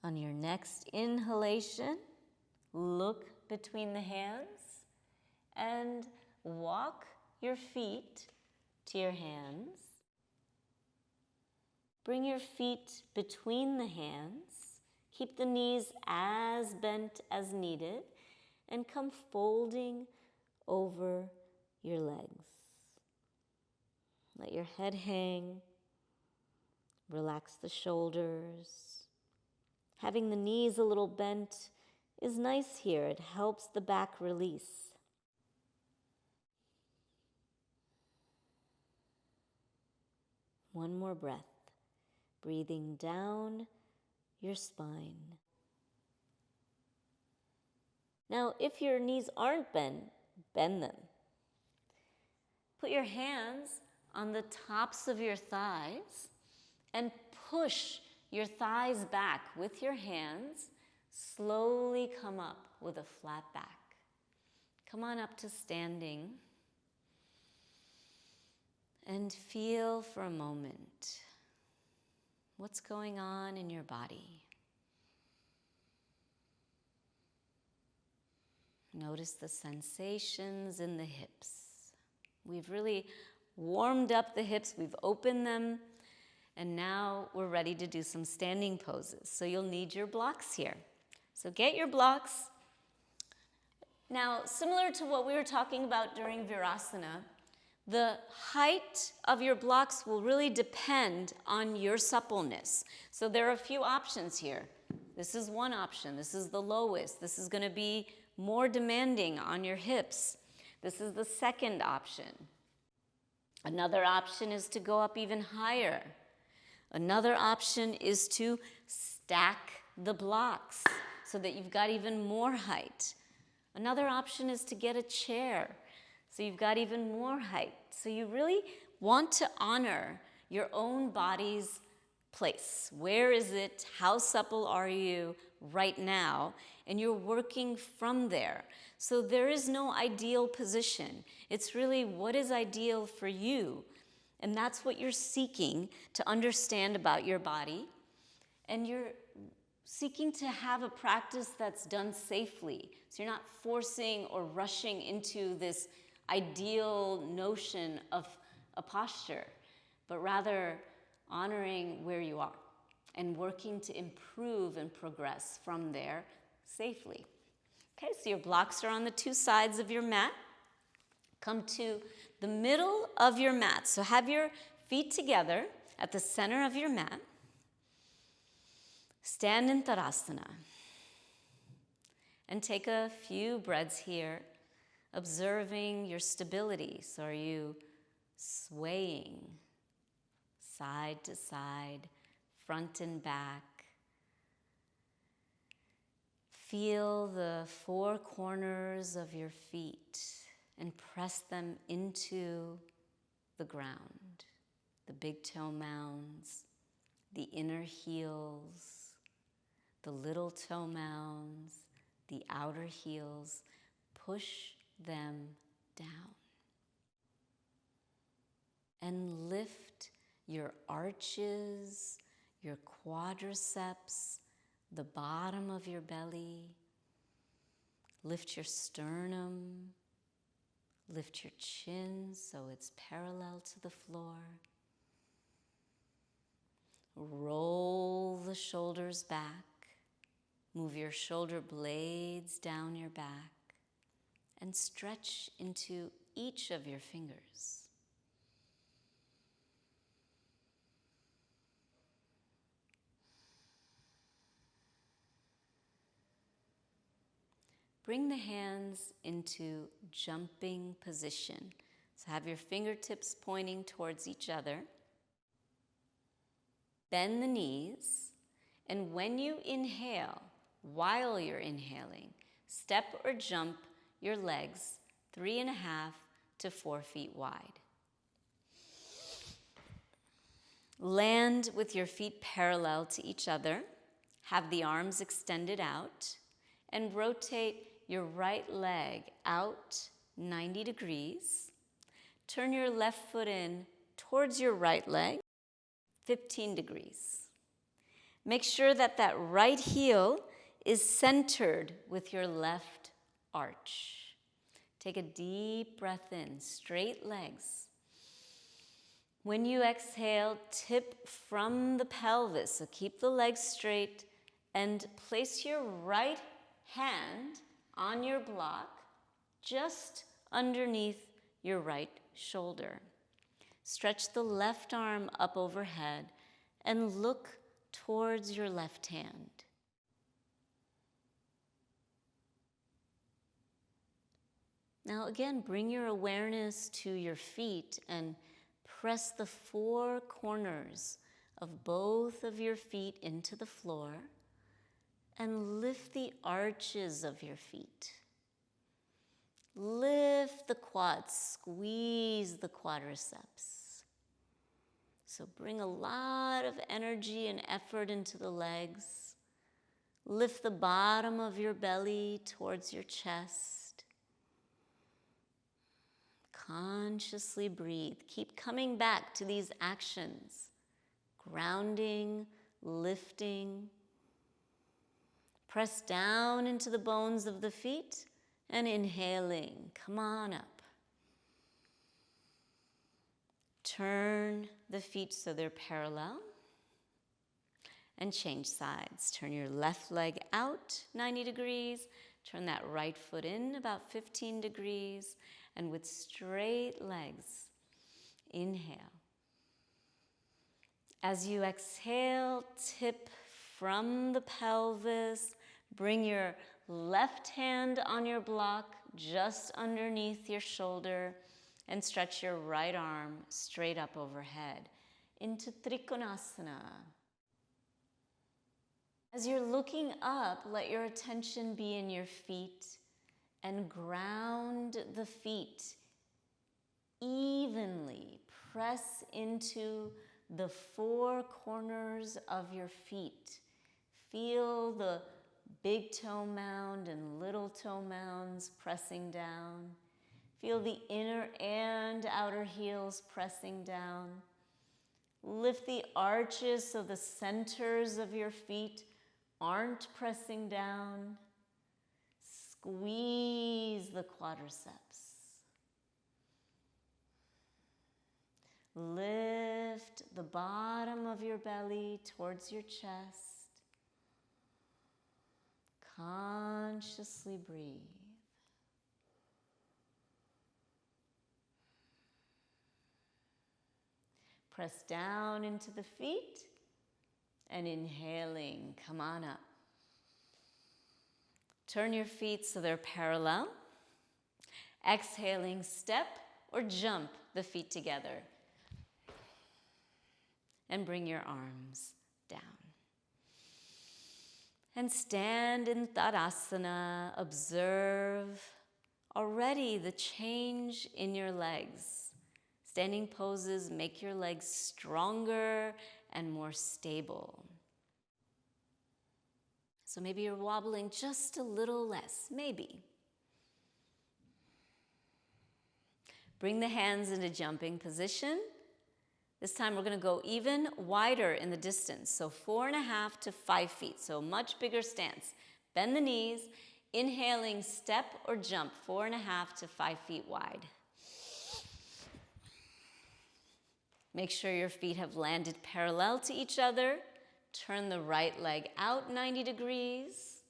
On your next inhalation, look between the hands and walk your feet to your hands. Bring your feet between the hands. Keep the knees as bent as needed and come folding over your legs. Let your head hang. Relax the shoulders. Having the knees a little bent is nice here. It helps the back release. One more breath. Breathing down your spine. Now, if your knees aren't bent, bend them. Put your hands on the tops of your thighs and push your thighs back with your hands. Slowly come up with a flat back. Come on up to standing. And feel for a moment what's going on in your body. Notice the sensations in the hips. We've really warmed up the hips, we've opened them, and now we're ready to do some standing poses. So you'll need your blocks here. So get your blocks. Now, similar to what we were talking about during Virasana, the height of your blocks will really depend on your suppleness. So there are a few options here. This is one option. This is the lowest. This is going to be more demanding on your hips. This is the second option. Another option is to go up even higher. Another option is to stack the blocks so that you've got even more height. Another option is to get a chair so you've got even more height. So you really want to honor your own body's place. Where is it? How supple are you right now? And you're working from there. So there is no ideal position. It's really what is ideal for you. And that's what you're seeking to understand about your body. And you're seeking to have a practice that's done safely. So you're not forcing or rushing into this ideal notion of a posture, but rather honoring where you are and working to improve and progress from there safely. Okay, so your blocks are on the two sides of your mat. Come to the middle of your mat. So have your feet together at the center of your mat. Stand in Tadasana. And take a few breaths here, observing your stability. So are you swaying side to side, front and back? Feel the four corners of your feet and press them into the ground. The big toe mounds, the inner heels, the little toe mounds, the outer heels. Push them down. And lift your arches, your quadriceps, the bottom of your belly. Lift your sternum. Lift your chin so it's parallel to the floor. Roll the shoulders back. Move your shoulder blades down your back and stretch into each of your fingers. Bring the hands into jumping position. So have your fingertips pointing towards each other. Bend the knees, and when you inhale, while you're inhaling, step or jump your legs 3.5 to 4 feet wide. Land with your feet parallel to each other. Have the arms extended out, and rotate your right leg out 90 degrees. Turn your left foot in towards your right leg, 15 degrees. Make sure that that right heel is centered with your left arch. Take a deep breath in, straight legs. When you exhale, tip from the pelvis, so keep the legs straight, and place your right hand on your block just underneath your right shoulder. Stretch the left arm up overhead and look towards your left hand. Now again, bring your awareness to your feet and press the four corners of both of your feet into the floor and lift the arches of your feet. Lift the quads, squeeze the quadriceps. So bring a lot of energy and effort into the legs. Lift the bottom of your belly towards your chest. Consciously breathe. Keep coming back to these actions. Grounding, lifting. Press down into the bones of the feet and inhaling. Come on up. Turn the feet so they're parallel. And change sides. Turn your left leg out 90 degrees. Turn that right foot in about 15 degrees. And with straight legs, inhale. As you exhale, tip from the pelvis. Bring your left hand on your block just underneath your shoulder. And stretch your right arm straight up overhead into Trikonasana. As you're looking up, let your attention be in your feet and ground the feet evenly. Press into the four corners of your feet. Feel the big toe mound and little toe mounds pressing down. Feel the inner and outer heels pressing down. Lift the arches so the centers of your feet aren't pressing down. Squeeze the quadriceps. Lift the bottom of your belly towards your chest. Consciously breathe. Press down into the feet. And inhaling, come on up. Turn your feet so they're parallel. Exhaling, step or jump the feet together. And bring your arms down. And stand in Tadasana. Observe already the change in your legs. Standing poses make your legs stronger and more stable. So maybe you're wobbling just a little less, maybe. Bring the hands into jumping position. This time we're going to go even wider in the distance, so 4.5 to 5 feet, so much bigger stance. Bend the knees, inhaling, step or jump 4.5 to 5 feet wide. Make sure your feet have landed parallel to each other. Turn the right leg out 90 degrees.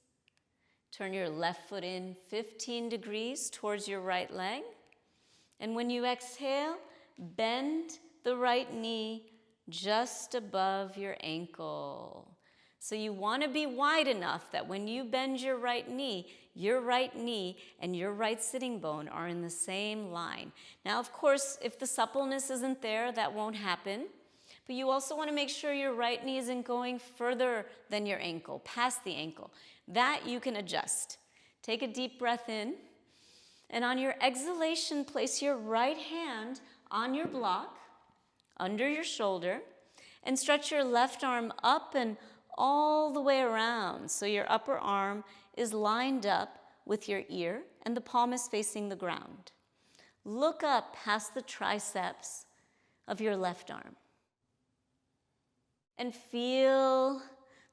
Turn your left foot in 15 degrees towards your right leg. And when you exhale, bend the right knee just above your ankle. So you want to be wide enough that when you bend your right knee and your right sitting bone are in the same line. Now, of course, if the suppleness isn't there, that won't happen. But you also want to make sure your right knee isn't going further than your ankle, past the ankle. That you can adjust. Take a deep breath in. And on your exhalation, place your right hand on your block, under your shoulder, and stretch your left arm up and all the way around. So your upper arm is lined up with your ear and the palm is facing the ground. Look up past the triceps of your left arm. And feel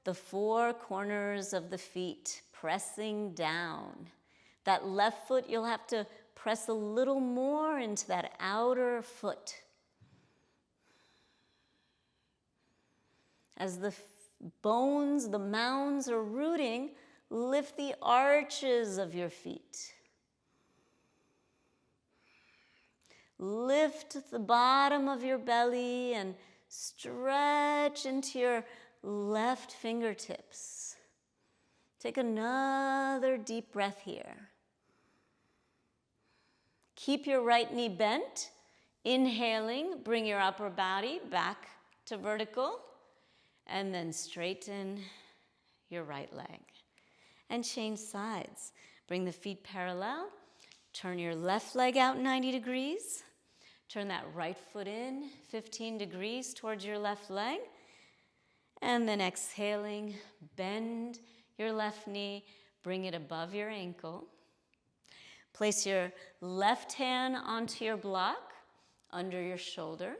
the four corners of the feet pressing down. That left foot, you'll have to press a little more into that outer foot. As the bones, the mounds are rooting, lift the arches of your feet. Lift the bottom of your belly and stretch into your left fingertips. Take another deep breath here. Keep your right knee bent. Inhaling, bring your upper body back to vertical. And then straighten your right leg. And change sides. Bring the feet parallel. Turn your left leg out 90 degrees. Turn that right foot in 15 degrees towards your left leg. And then exhaling, bend your left knee. Bring it above your ankle. Place your left hand onto your block, under your shoulder.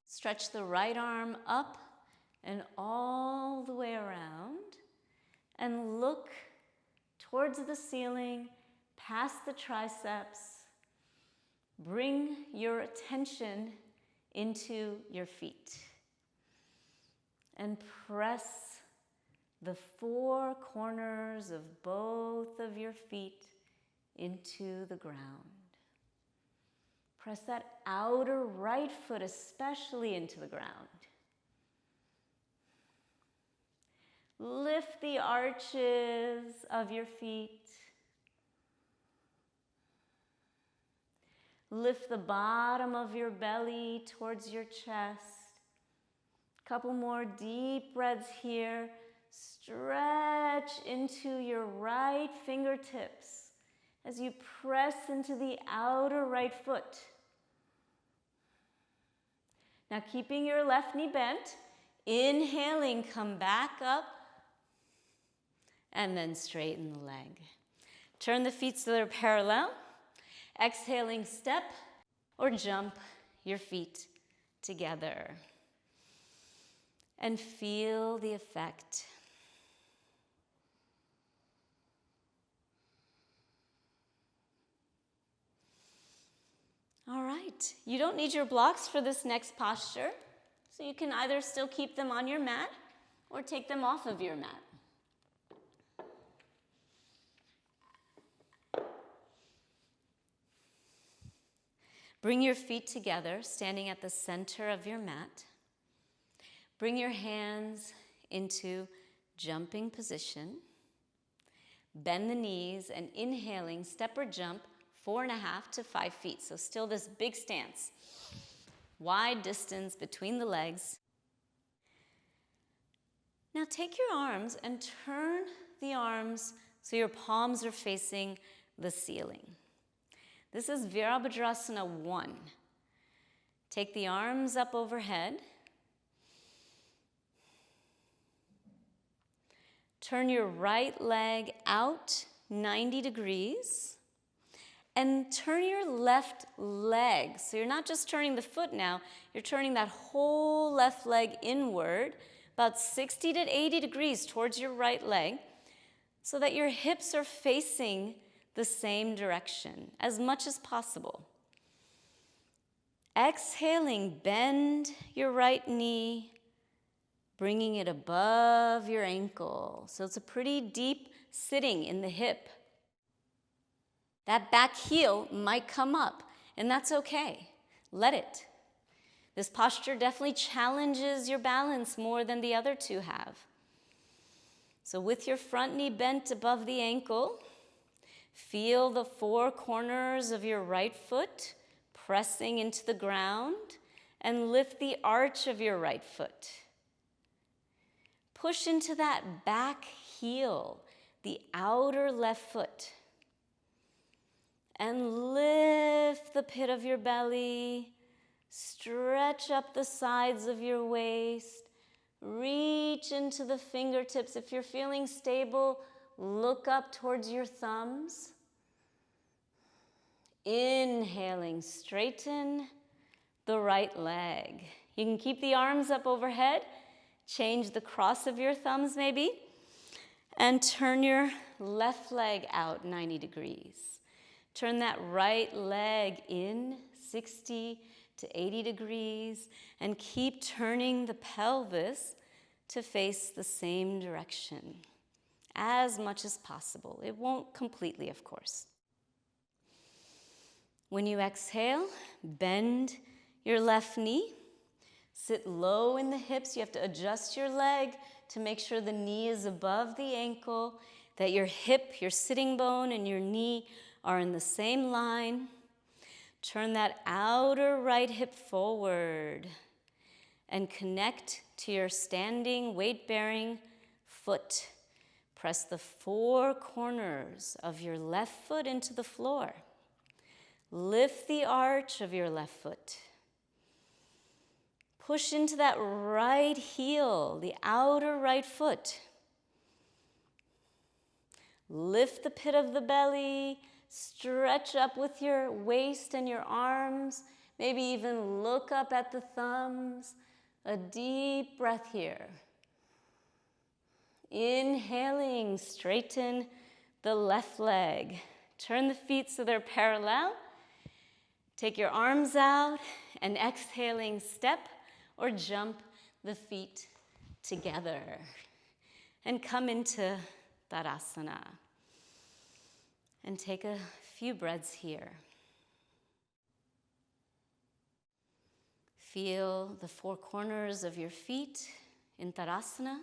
Stretch the right arm up and all the way around. And look towards the ceiling, past the triceps. Bring your attention into your feet. And press the four corners of both of your feet into the ground. Press that outer right foot especially into the ground. Lift the arches of your feet. Lift the bottom of your belly towards your chest. Couple more deep breaths here. Stretch into your right fingertips as you press into the outer right foot. Now keeping your left knee bent, inhaling, come back up, and then straighten the leg. Turn the feet so they're parallel. Exhaling, step or jump your feet together. And feel the effect. All right, you don't need your blocks for this next posture, so you can either still keep them on your mat or take them off of your mat. Bring your feet together, standing at the center of your mat. Bring your hands into jumping position. Bend the knees and inhaling, step or jump 4.5 to 5 feet. So still this big stance. Wide distance between the legs. Now take your arms and turn the arms so your palms are facing the ceiling. This is Virabhadrasana I. Take the arms up overhead. Turn your right leg out 90 degrees. And turn your left leg. So you're not just turning the foot now, you're turning that whole left leg inward, about 60 to 80 degrees towards your right leg, so that your hips are facing the same direction as much as possible. Exhaling, bend your right knee, bringing it above your ankle. So it's a pretty deep sitting in the hip. That back heel might come up, and that's okay. Let it. This posture definitely challenges your balance more than the other two have. So with your front knee bent above the ankle, feel the four corners of your right foot pressing into the ground, and lift the arch of your right foot. Push into that back heel, the outer left foot. And lift the pit of your belly, stretch up the sides of your waist, reach into the fingertips. If you're feeling stable, look up towards your thumbs. Inhaling, straighten the right leg. You can keep the arms up overhead, change the cross of your thumbs maybe, and turn your left leg out 90 degrees. Turn that right leg in 60 to 80 degrees and keep turning the pelvis to face the same direction as much as possible. It won't completely, of course. When you exhale, bend your left knee. Sit low in the hips. You have to adjust your leg to make sure the knee is above the ankle, that your hip, your sitting bone, and your knee are in the same line. Turn that outer right hip forward and connect to your standing weight-bearing foot. Press the four corners of your left foot into the floor. Lift the arch of your left foot. Push into that right heel, the outer right foot. Lift the pit of the belly, stretch up with your waist and your arms, maybe even look up at the thumbs. A deep breath here. Inhaling, straighten the left leg. Turn the feet so they're parallel. Take your arms out and exhaling, step or jump the feet together. And come into Tadasana. And take a few breaths here. Feel the four corners of your feet in Tadasana.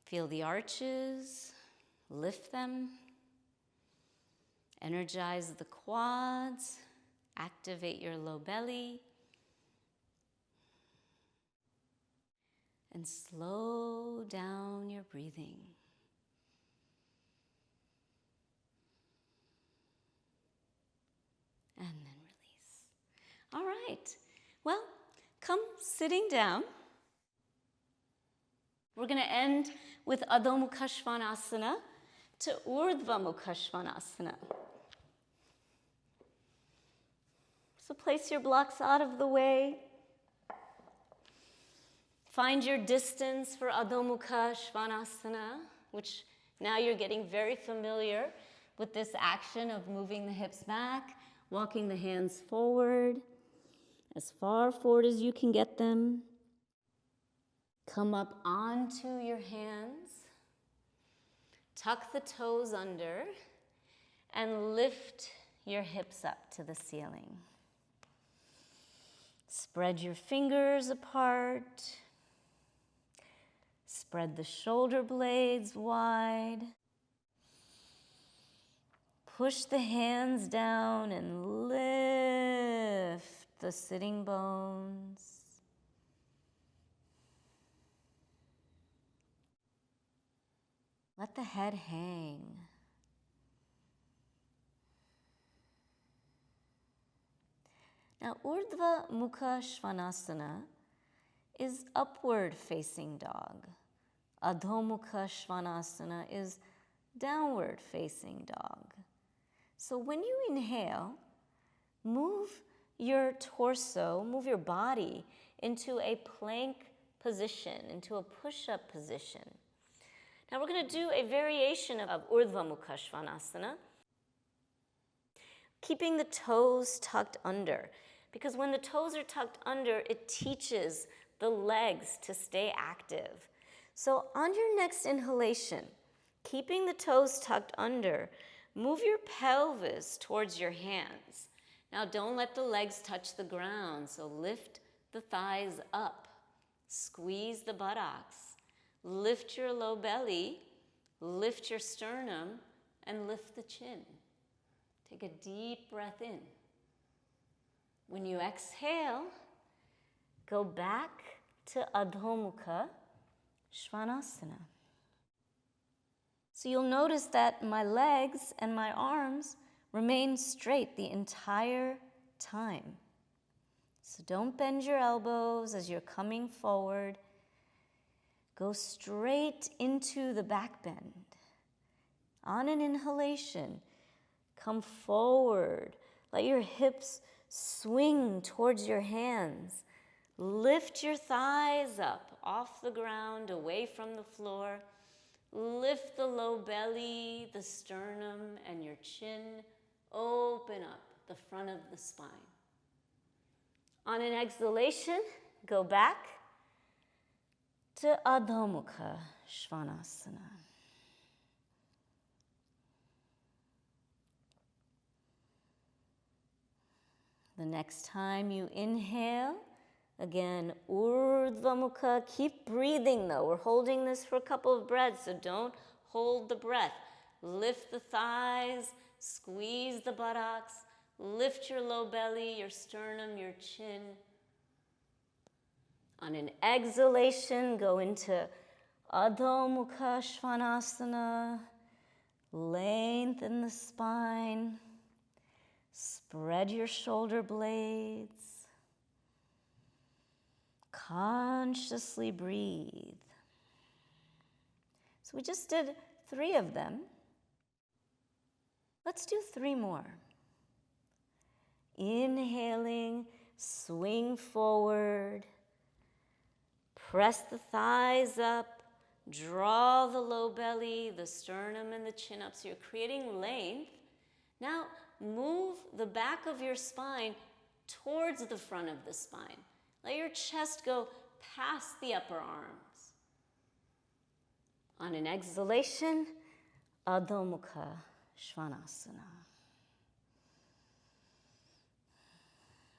Feel the arches, lift them. Energize the quads, activate your low belly. And slow down your breathing. And then release. All right. Well, come sitting down. We're going to end with Adho Mukha Svanasana to Urdhva Mukha Svanasana. So place your blocks out of the way. Find your distance for Adho Mukha Svanasana, which now you're getting very familiar with this action of moving the hips back, walking the hands forward, as far forward as you can get them. Come up onto your hands. Tuck the toes under and lift your hips up to the ceiling. Spread your fingers apart. Spread the shoulder blades wide. Push the hands down and lift the sitting bones. Let the head hang. Now, Urdhva Mukha Svanasana is upward facing dog. Adho Mukha Svanasana is downward facing dog. So when you inhale, move your torso, move your body into a plank position, into a push-up position. Now we're going to do a variation of Urdhva Mukha Svanasana, keeping the toes tucked under. Because when the toes are tucked under, it teaches the legs to stay active. So on your next inhalation, keeping the toes tucked under, move your pelvis towards your hands. Now don't let the legs touch the ground, so lift the thighs up. Squeeze the buttocks. Lift your low belly, lift your sternum, and lift the chin. Take a deep breath in. When you exhale, go back to Adho Mukha Svanasana. So you'll notice that my legs and my arms remain straight the entire time. So don't bend your elbows as you're coming forward. Go straight into the back bend. On an inhalation, come forward. Let your hips swing towards your hands. Lift your thighs up off the ground, away from the floor. Lift the low belly, the sternum, and your chin. Open up the front of the spine. On an exhalation, go back to Adho Mukha Svanasana. The next time you inhale, again, Urdhva Mukha. Keep breathing though. We're holding this for a couple of breaths, so don't hold the breath. Lift the thighs, squeeze the buttocks, lift your low belly, your sternum, your chin. On an exhalation, go into Adho Mukha Svanasana. Lengthen the spine. Spread your shoulder blades. Consciously breathe. So we just did 3 of them. Let's do 3 more. Inhaling, swing forward. Press the thighs up. Draw the low belly, the sternum, and the chin up. So you're creating length. Now move the back of your spine towards the front of the spine. Let your chest go past the upper arms. On an exhalation, Adho Mukha Svanasana.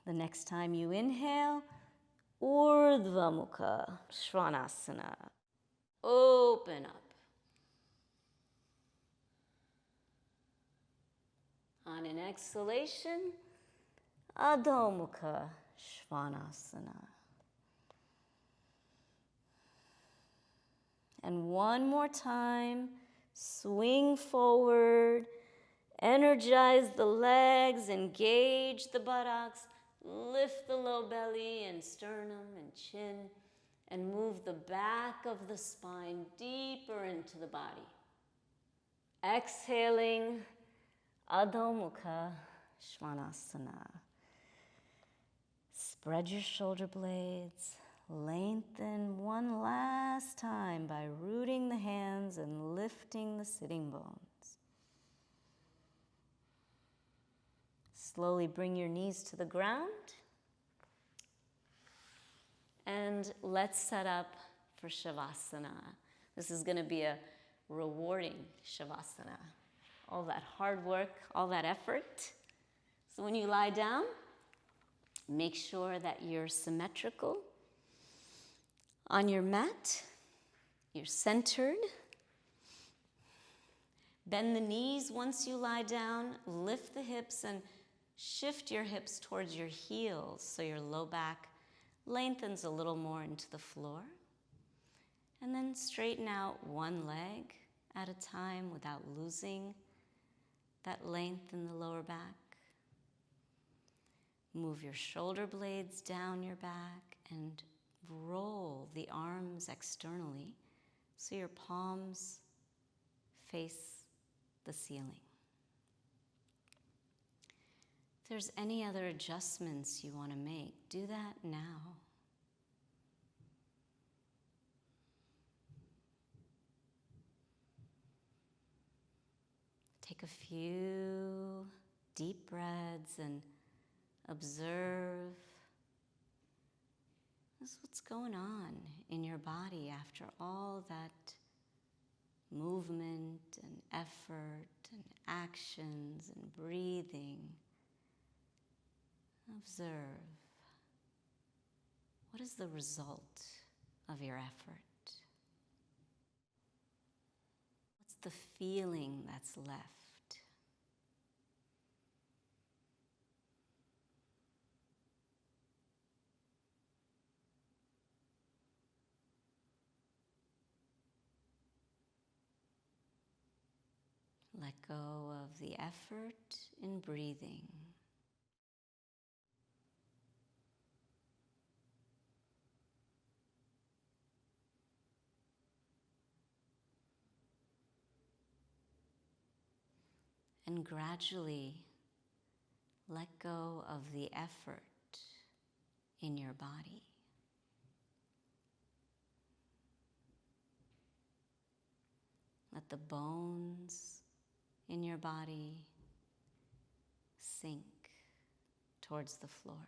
The next time you inhale, Urdhva Mukha Svanasana. Open up. On an exhalation, Adho Mukha Svanasana. And one more time, swing forward, energize the legs, engage the buttocks, lift the low belly and sternum and chin, and move the back of the spine deeper into the body. Exhaling, Adho Mukha Svanasana. Spread your shoulder blades. Lengthen one last time by rooting the hands and lifting the sitting bones. Slowly bring your knees to the ground. And let's set up for Shavasana. This is going to be a rewarding Shavasana. All that hard work, all that effort. So when you lie down, make sure that you're symmetrical on your mat. You're centered. Bend the knees once you lie down. Lift the hips and shift your hips towards your heels so your low back lengthens a little more into the floor. And then straighten out one leg at a time without losing that length in the lower back. Move your shoulder blades down your back and roll the arms externally so your palms face the ceiling. If there's any other adjustments you want to make, do that now. Take a few deep breaths and observe what's going on in your body after all that movement and effort and actions and breathing. Observe. What is the result of your effort? What's the feeling that's left? Let go of the effort in breathing. And gradually let go of the effort in your body. Let the bones in your body sink towards the floor.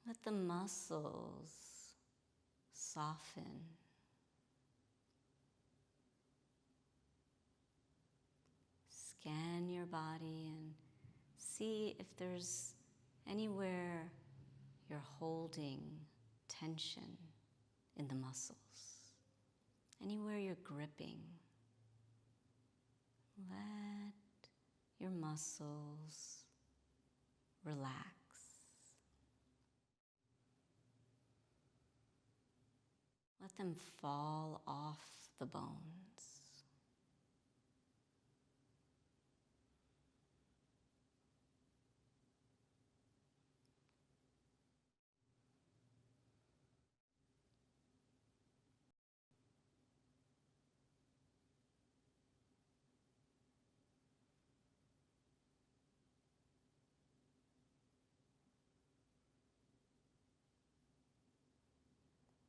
Let the muscles soften. body and see if there's anywhere you're holding tension in the muscles, anywhere you're gripping. Let your muscles relax. Let them fall off the bones.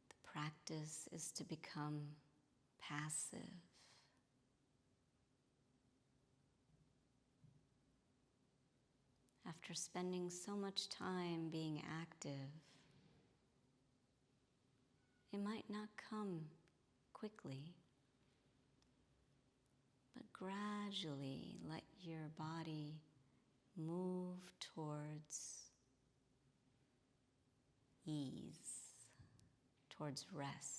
The practice is to become passive. After spending so much time being active, it might not come quickly, but gradually let your body move towards ease, towards rest.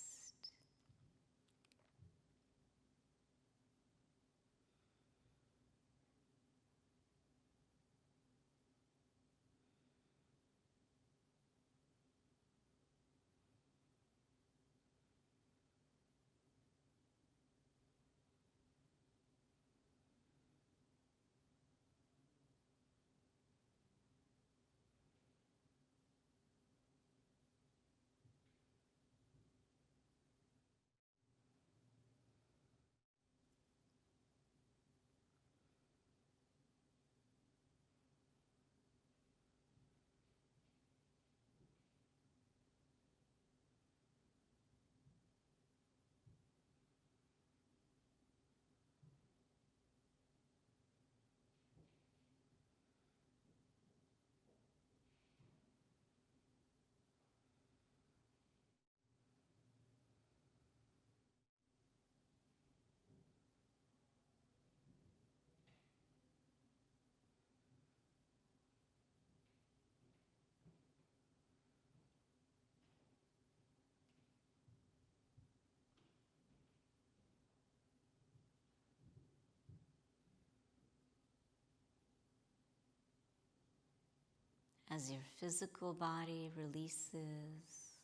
As your physical body releases,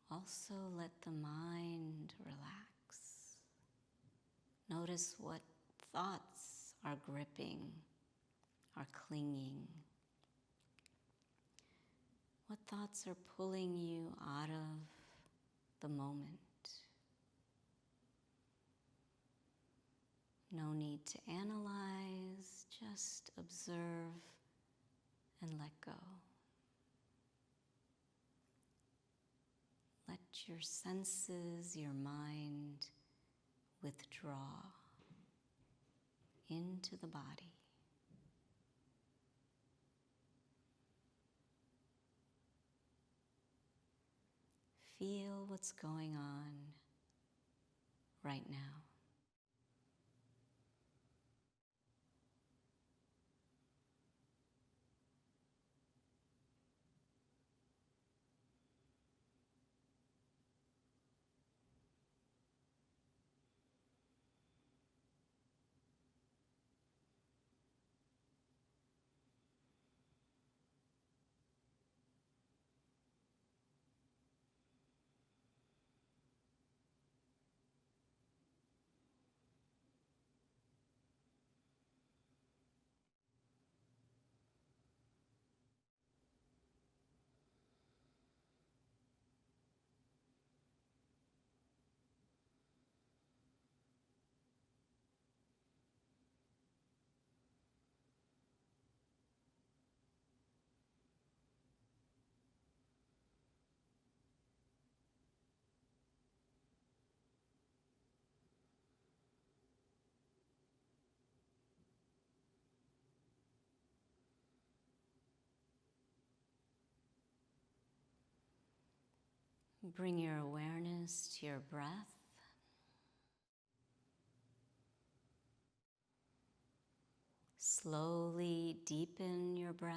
also let the mind relax. Notice what thoughts are gripping, are clinging. What thoughts are pulling you out of the moment? No need to analyze, just observe and let go. Let your senses, your mind withdraw into the body. Feel what's going on right now. Bring your awareness to your breath. Slowly deepen your breath.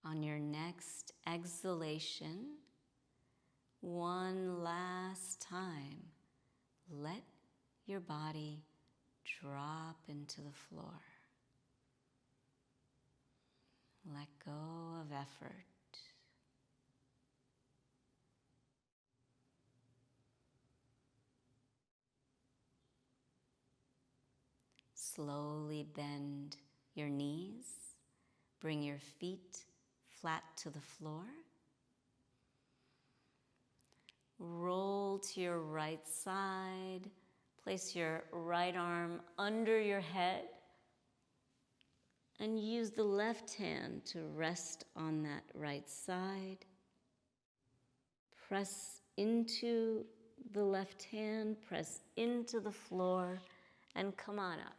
On your next exhalation, one last time, let your body drop into the floor. Let go of effort. Slowly bend your knees. Bring your feet flat to the floor. Roll to your right side. Place your right arm under your head. And use the left hand to rest on that right side. Press into the left hand, press into the floor, and come on up.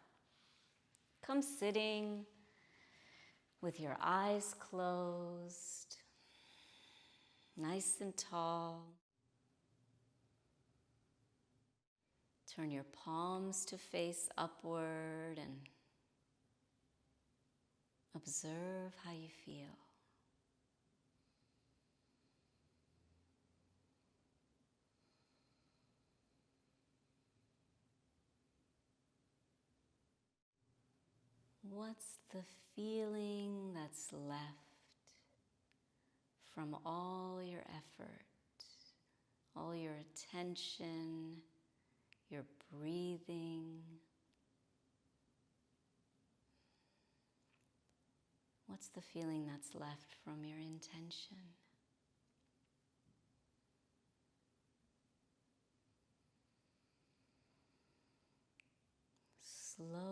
Come sitting with your eyes closed, nice and tall. Turn your palms to face upward and observe how you feel. What's the feeling that's left from all your effort, all your attention, your breathing? What's the feeling that's left from your intention? Slowly